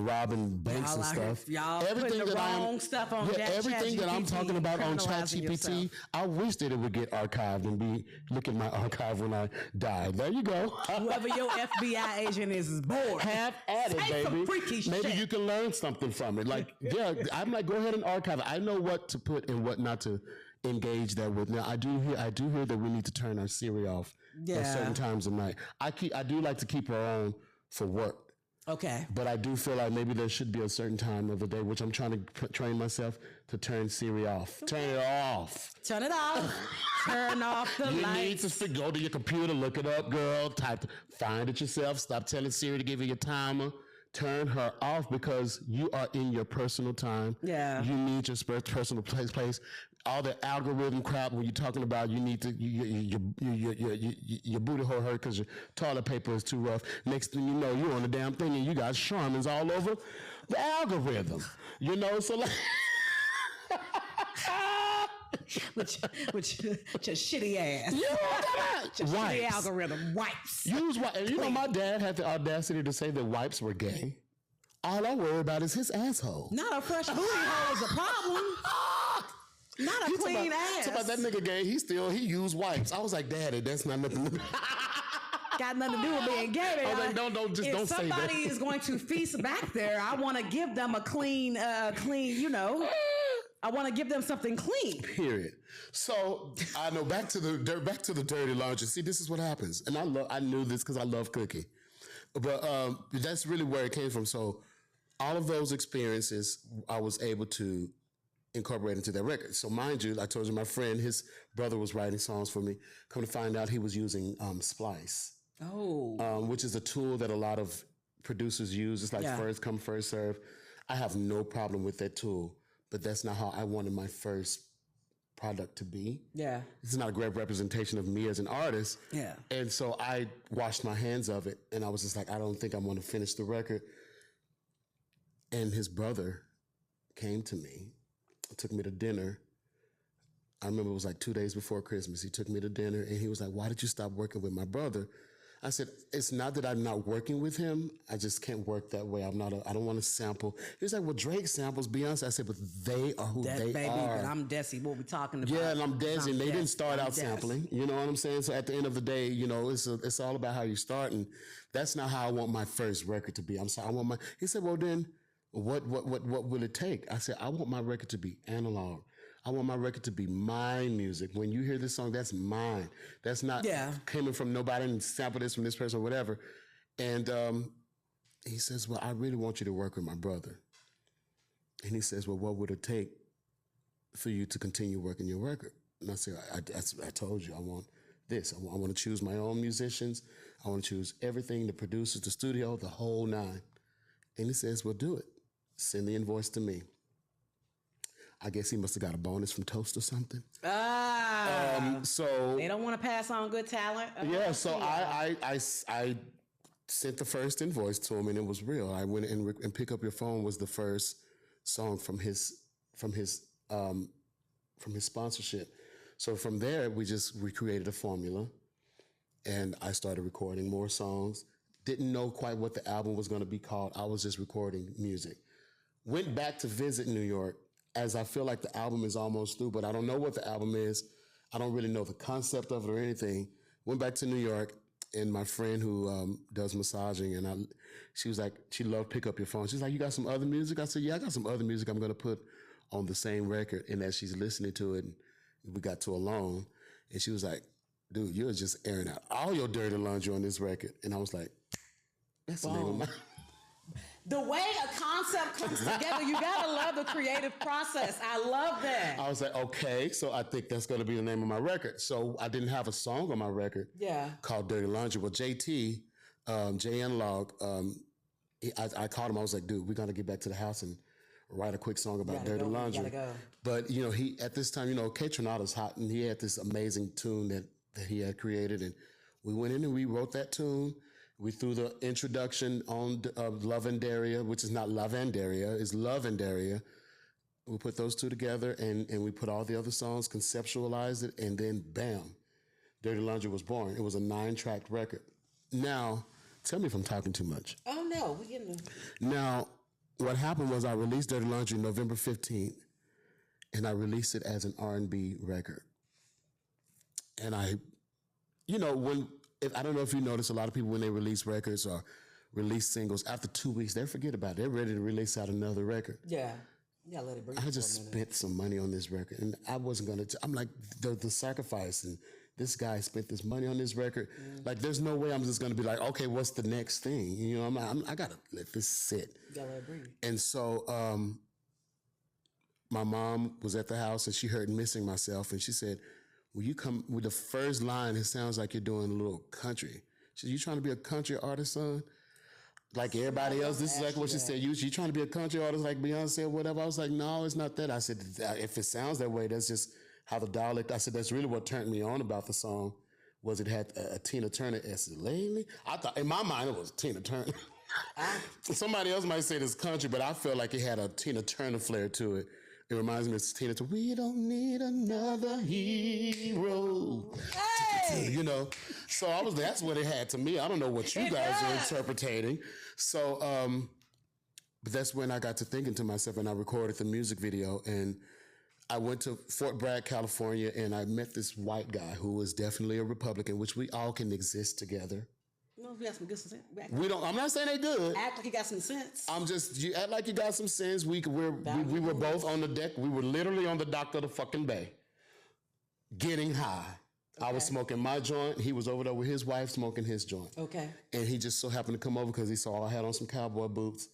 robbing banks and stuff. Y'all everything putting the wrong stuff on everything that I'm talking about on ChatGPT, I wish that it would get archived and look at my archive when I die. There you go. Whoever your FBI agent is bored. Have at it, baby. Some freaky Maybe shit. you can learn something from it. Like, yeah, I'm like, go ahead and archive it. I know what to put and what not to engage that with. Now, I do hear that we need to turn our Siri off at certain times of night. I do like to keep her on for work. Okay. But I do feel like maybe there should be a certain time of the day, which I'm trying to train myself to turn Siri off. Turn it off. Turn it off. Turn off the lights. You need to go to your computer, look it up, girl. Find it yourself. Stop telling Siri to give you your timer. Turn her off because you are in your personal time. Yeah. You need your personal place. All the algorithm crap when you're talking about you need to your booty hole hurt because your toilet paper is too rough. Next thing you know, you're on the damn thing and you got Charmins all over the algorithm. You know, so like with your shitty ass. You know what your shitty algorithm. Wipes. Use wipes. And you know, my dad had the audacity to say that wipes were gay. All I worry about is his asshole. Not a fresh booty hole is a problem. Not a clean ass. Talk about that nigga gay. He used wipes. I was like, Daddy, that's not nothing. Got nothing to do with being gay. I was like, don't say that. If somebody is going to feast back there, I want to give them a clean, you know. I want to give them something clean. Period. So I know back to the dirty laundry. See, this is what happens, and I knew this because I love cooking, but that's really where it came from. So all of those experiences, I was able to incorporate into that record. So mind you, I told you my friend, his brother was writing songs for me. Come to find out, he was using Splice, which is a tool that a lot of producers use. It's like first come, first serve. I have no problem with that tool. But that's not how I wanted my first product to be. Yeah. It's not a great representation of me as an artist. Yeah. And so I washed my hands of it, and I was just like, I don't think I'm going to finish the record. And his brother came to me, took me to dinner. I remember it was like 2 days before Christmas. He took me to dinner, and he was like, why did you stop working with my brother? I said, it's not that I'm not working with him. I just can't work that way. I don't want to sample. He was like, well, Drake samples Beyonce. I said, but they are who they baby, are. But I'm Dezi. What we talking about? Yeah, and I'm Dezi. And they didn't start out sampling. You know what I'm saying? So at the end of the day, you know, it's all about how you start. And that's not how I want my first record to be. I'm sorry. He said, well, then what will it take? I said, I want my record to be analog. I want my record to be my music. When you hear this song, that's mine. That's not coming from nobody and sample this from this person or whatever. And he says, well, I really want you to work with my brother. And he says, well, what would it take for you to continue working your record? And I said, I told you, I want this. I want to choose my own musicians. I want to choose everything, the producers, the studio, the whole nine. And he says, well, do it. Send the invoice to me. I guess he must have got a bonus from Toast or something. So they don't want to pass on good talent. Yeah, so I sent the first invoice to him, and it was real. I went and Pick Up Your Phone was the first song from his sponsorship. So from there, we created a formula, and I started recording more songs. Didn't know quite what the album was going to be called. I was just recording music. Went back to visit New York, as I feel like the album is almost through, but I don't know what the album is. I don't really know the concept of it or anything. Went back to New York, and my friend who does massaging, and she was like, she loved Pick Up Your Phone. She's like, you got some other music? I said, yeah, I got some other music I'm going to put on the same record. And as she's listening to it, we got to Alone, and she was like, dude, you're just airing out all your dirty laundry on this record. And I was like, that's the name of my... The way a concept comes together, you gotta love the creative process. I love that. I was like, okay, so I think that's going to be the name of my record. So I didn't have a song on my record called Dirty Laundry. Well, JT, J Analog, I called him. I was like, dude, we're going to get back to the house and write a quick song about Dirty Laundry. Go. But, he at this time, K Tronato's hot, and he had this amazing tune that he had created. And we went in and we wrote that tune. We threw the introduction on Lavendaria, which is not Lavendaria, it's Lavendaria. We put those two together and we put all the other songs, conceptualized it, and then bam, Dirty Laundry was born. It was a 9-track record. Now, tell me if I'm talking too much. Oh, no, we getting Now, what happened was I released Dirty Laundry November 15th, and I released it as an R&B record. And I don't know if you notice, a lot of people when they release records or release singles, after 2 weeks, they forget about it. They're ready to release out another record. Yeah. Yeah, let it breathe. I just spent some money on this record, and I wasn't going to. I'm like, the sacrifice, and this guy spent this money on this record. Like, there's no way I'm just going to be like, okay, what's the next thing? I got to let this sit. Yeah, let it breathe. And so my mom was at the house, and she heard Missing Myself, and she said, will you come with the first line? It sounds like you're doing a little country. She said, you trying to be a country artist, son? Like everybody else, this is like what she said. You trying to be a country artist like Beyonce or whatever? I was like, no, it's not that. I said, if it sounds that way, that's just how the dialect. I said, that's really what turned me on about the song, was it had a Tina Turner essence. Lately, I thought, in my mind, it was Tina Turner. Somebody else might say this country, but I feel like it had a Tina Turner flair to it. It reminds me of Tina Turner. We don't need another hero. Hey! So that's what it had to me. I don't know what you guys are interpreting. So, but that's when I got to thinking to myself, and I recorded the music video, and I went to Fort Bragg, California, and I met this white guy who was definitely a Republican, which we all can exist together. No, we got some good sense. I'm not saying they good. Act like you got some sense. You act like you got some sense. We were both on the deck. We were literally on the dock of the fucking bay, getting high. Okay. I was smoking my joint. He was over there with his wife smoking his joint. Okay. And he just so happened to come over because he saw I had on some cowboy boots.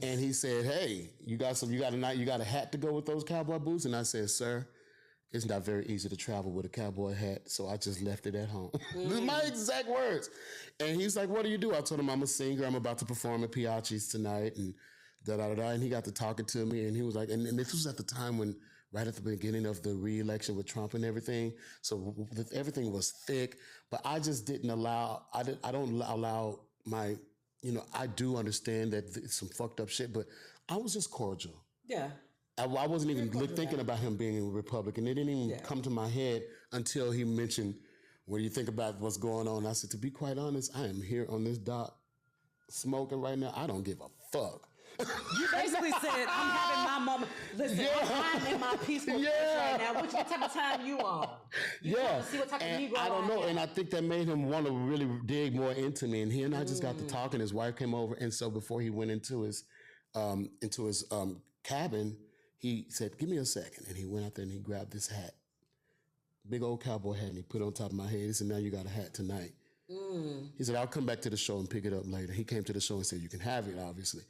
And he said, "Hey, you got a hat to go with those cowboy boots?" And I said, "Sir, it's not very easy to travel with a cowboy hat, so I just left it at home." These are my exact words. And he's like, "What do you do?" I told him I'm a singer. I'm about to perform at Piachi's tonight, and da-da-da-da. And he got to talking to me, and he was like, and this was at the time when, right at the beginning of the re-election with Trump and everything. So everything was thick, but I just didn't allow, I don't allow my, I do understand that it's some fucked up shit, but I was just cordial. Yeah. I wasn't even thinking about him being a Republican. It didn't even come to my head until he mentioned, what do you think about what's going on? I said, to be quite honest, I am here on this dock smoking right now. I don't give a fuck. You basically said, I'm having my moment. Listen, I'm in my peaceful place right now. Which type of time you on? You want to see what type of Negro I don't know. am. And I think that made him want to really dig more into me. And he and I just got to talking. His wife came over. And so before he went into his cabin, he said, "Give me a second." And he went out there and he grabbed this hat. Big old cowboy hat. And he put it on top of my head. He said, "Now you got a hat tonight." He said, "I'll come back to the show and pick it up later." He came to the show and said, "You can have it, obviously."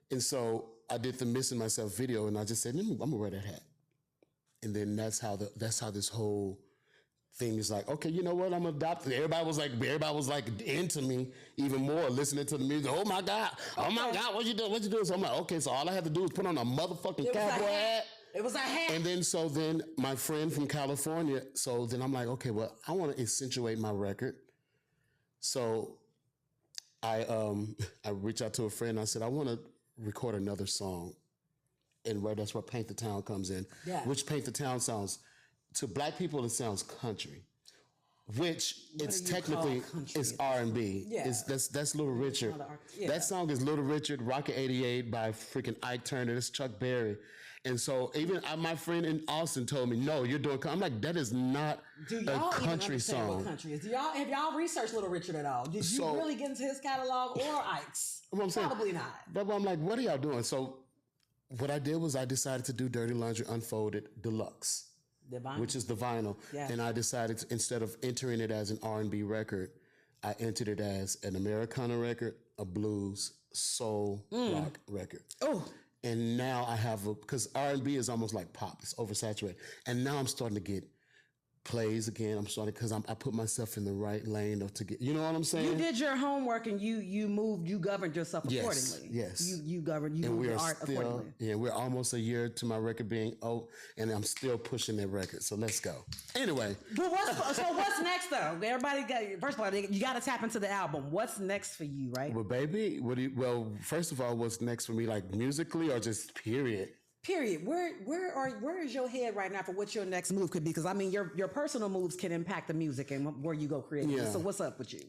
And so I did the Missing Myself video, and I just said, "I'm gonna wear that hat." And then that's how this whole thing is like, okay, you know what? I'm adopted. Everybody was like into me even more, listening to the music. Oh my God, what you doing? So I'm like, okay, so all I had to do was put on a motherfucking cowboy hat. It was a hat. And then my friend from California, so then I'm like, okay, well, I want to accentuate my record. So I reached out to a friend. I said, I want to record another song. And that's where Paint the Town comes in. Yeah. Which Paint the Town sounds, to black people, it sounds country. Which it's technically is R&B. Yeah. That's Little Richard. Yeah. That song is Little Richard, Rocket 88 by freaking Ike Turner. That's Chuck Berry. And so even my friend in Austin told me, "No, you're doing." I'm like, that is not a country song. What country is? Have y'all researched Little Richard at all? Did you really get into his catalog or Ike's? Probably not. But I'm like, what are y'all doing? So what I did was I decided to do Dirty Laundry Unfolded Deluxe, which is the vinyl. Yeah. And I decided instead of entering it as an R&B record, I entered it as an Americana record, a blues, soul rock record. Oh. And now I have because R&B is almost like pop. It's oversaturated. And now I'm starting to get plays again. I'm starting because I put myself in the right lane to get. You know what I'm saying? You did your homework and you governed yourself accordingly. Yes. You governed. You moved your art accordingly. Yeah, we're almost a year to my record being and I'm still pushing that record. So let's go. Anyway. But what's next though? Everybody first of all, you got to tap into the album. What's next for you, right? Well, baby, first of all, what's next for me, like musically or just period? Period. Where is your head right now for what your next move could be? Because I mean, your personal moves can impact the music and where you go creatively. Yeah. So what's up with you?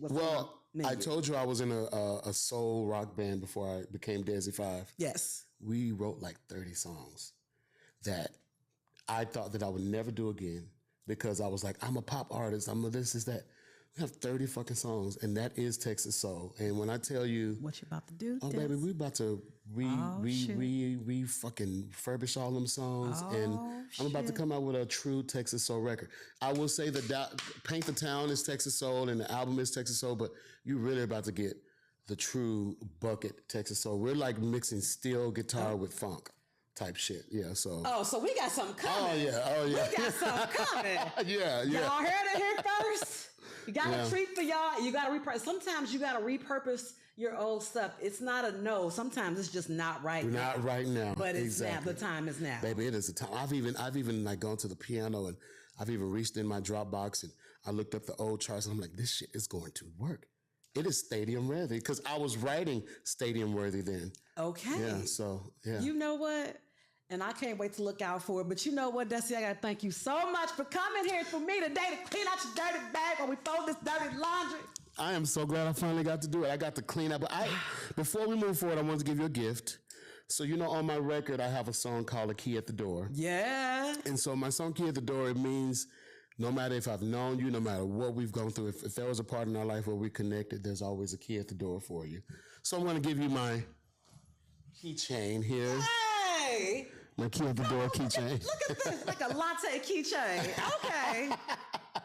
I told you I was in a soul rock band before I became Dezi 5. Yes. We wrote like 30 songs that I thought that I would never do again because I was like, I'm a pop artist. I'm a this, is that. We have 30 fucking songs, and that is Texas Soul. And when I tell you, what you about to do? Oh, baby, we about to fucking furbish all them songs, and I'm about to come out with a true Texas Soul record. I will say that Paint the Town is Texas Soul, and the album is Texas Soul, but you're really about to get the true bucket Texas Soul. We're like mixing steel guitar with funk type shit. Yeah, so. Oh, so we got something coming. Oh, yeah. We got something coming. Yeah. Y'all heard it here first. You got to treat for y'all. You got to repurpose. Sometimes you got to repurpose your old stuff. It's not a no. Sometimes it's just not right now. Not right now. But it's now. The time is now. Baby, it is the time. I've even like gone to the piano and I've even reached in my Dropbox and I looked up the old charts and I'm like, this shit is going to work. It is stadium worthy because I was writing stadium worthy then. Okay. Yeah, so, yeah. You know what? And I can't wait to look out for it. But you know what, Desi? I got to thank you so much for coming here for me today to clean out your dirty bag while we fold this dirty laundry. I am so glad I finally got to do it. I got to clean up. But before we move forward, I wanted to give you a gift. So, on my record, I have a song called A Key at the Door. Yeah. And so my song Key at the Door, it means no matter if I've known you, no matter what we've gone through, if there was a part in our life where we connected, there's always a key at the door for you. So I'm going to give you my keychain here. Hey! My key at the door keychain. Look at this, like a latte keychain. Okay.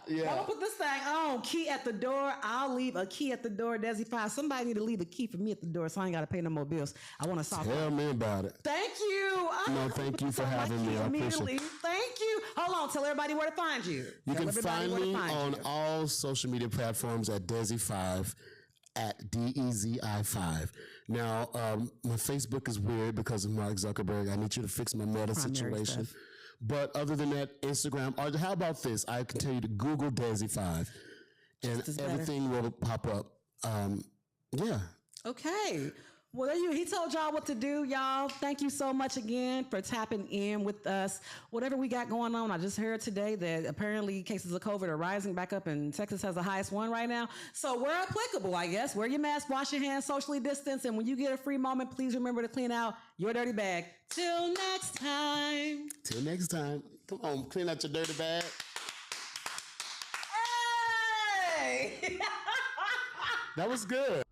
Yeah. I'm gonna put this thing on. Key at the door. I'll leave a key at the door. Desi 5. Somebody need to leave a key for me at the door so I ain't gotta pay no more bills. I want to solve Tell me about it. Thank you. No, thank you for having me. I appreciate it. Thank you. Hold on. Tell everybody where to find you. You can find me on all social media platforms at Dezi 5. At DEZI5. Now, my Facebook is weird because of Mark Zuckerberg. I need you to fix my meta situation. Stuff. But other than that, Instagram, or how about this? I can tell you to Google Dezi5 and everything will pop up. Yeah. Okay. Well, he told y'all what to do, y'all. Thank you so much again for tapping in with us. Whatever we got going on, I just heard today that apparently cases of COVID are rising back up and Texas has the highest one right now. So we're applicable, I guess. Wear your mask, wash your hands, socially distance, and when you get a free moment, please remember to clean out your dirty bag. Till next time. Till next time. Come on, clean out your dirty bag. Hey! That was good.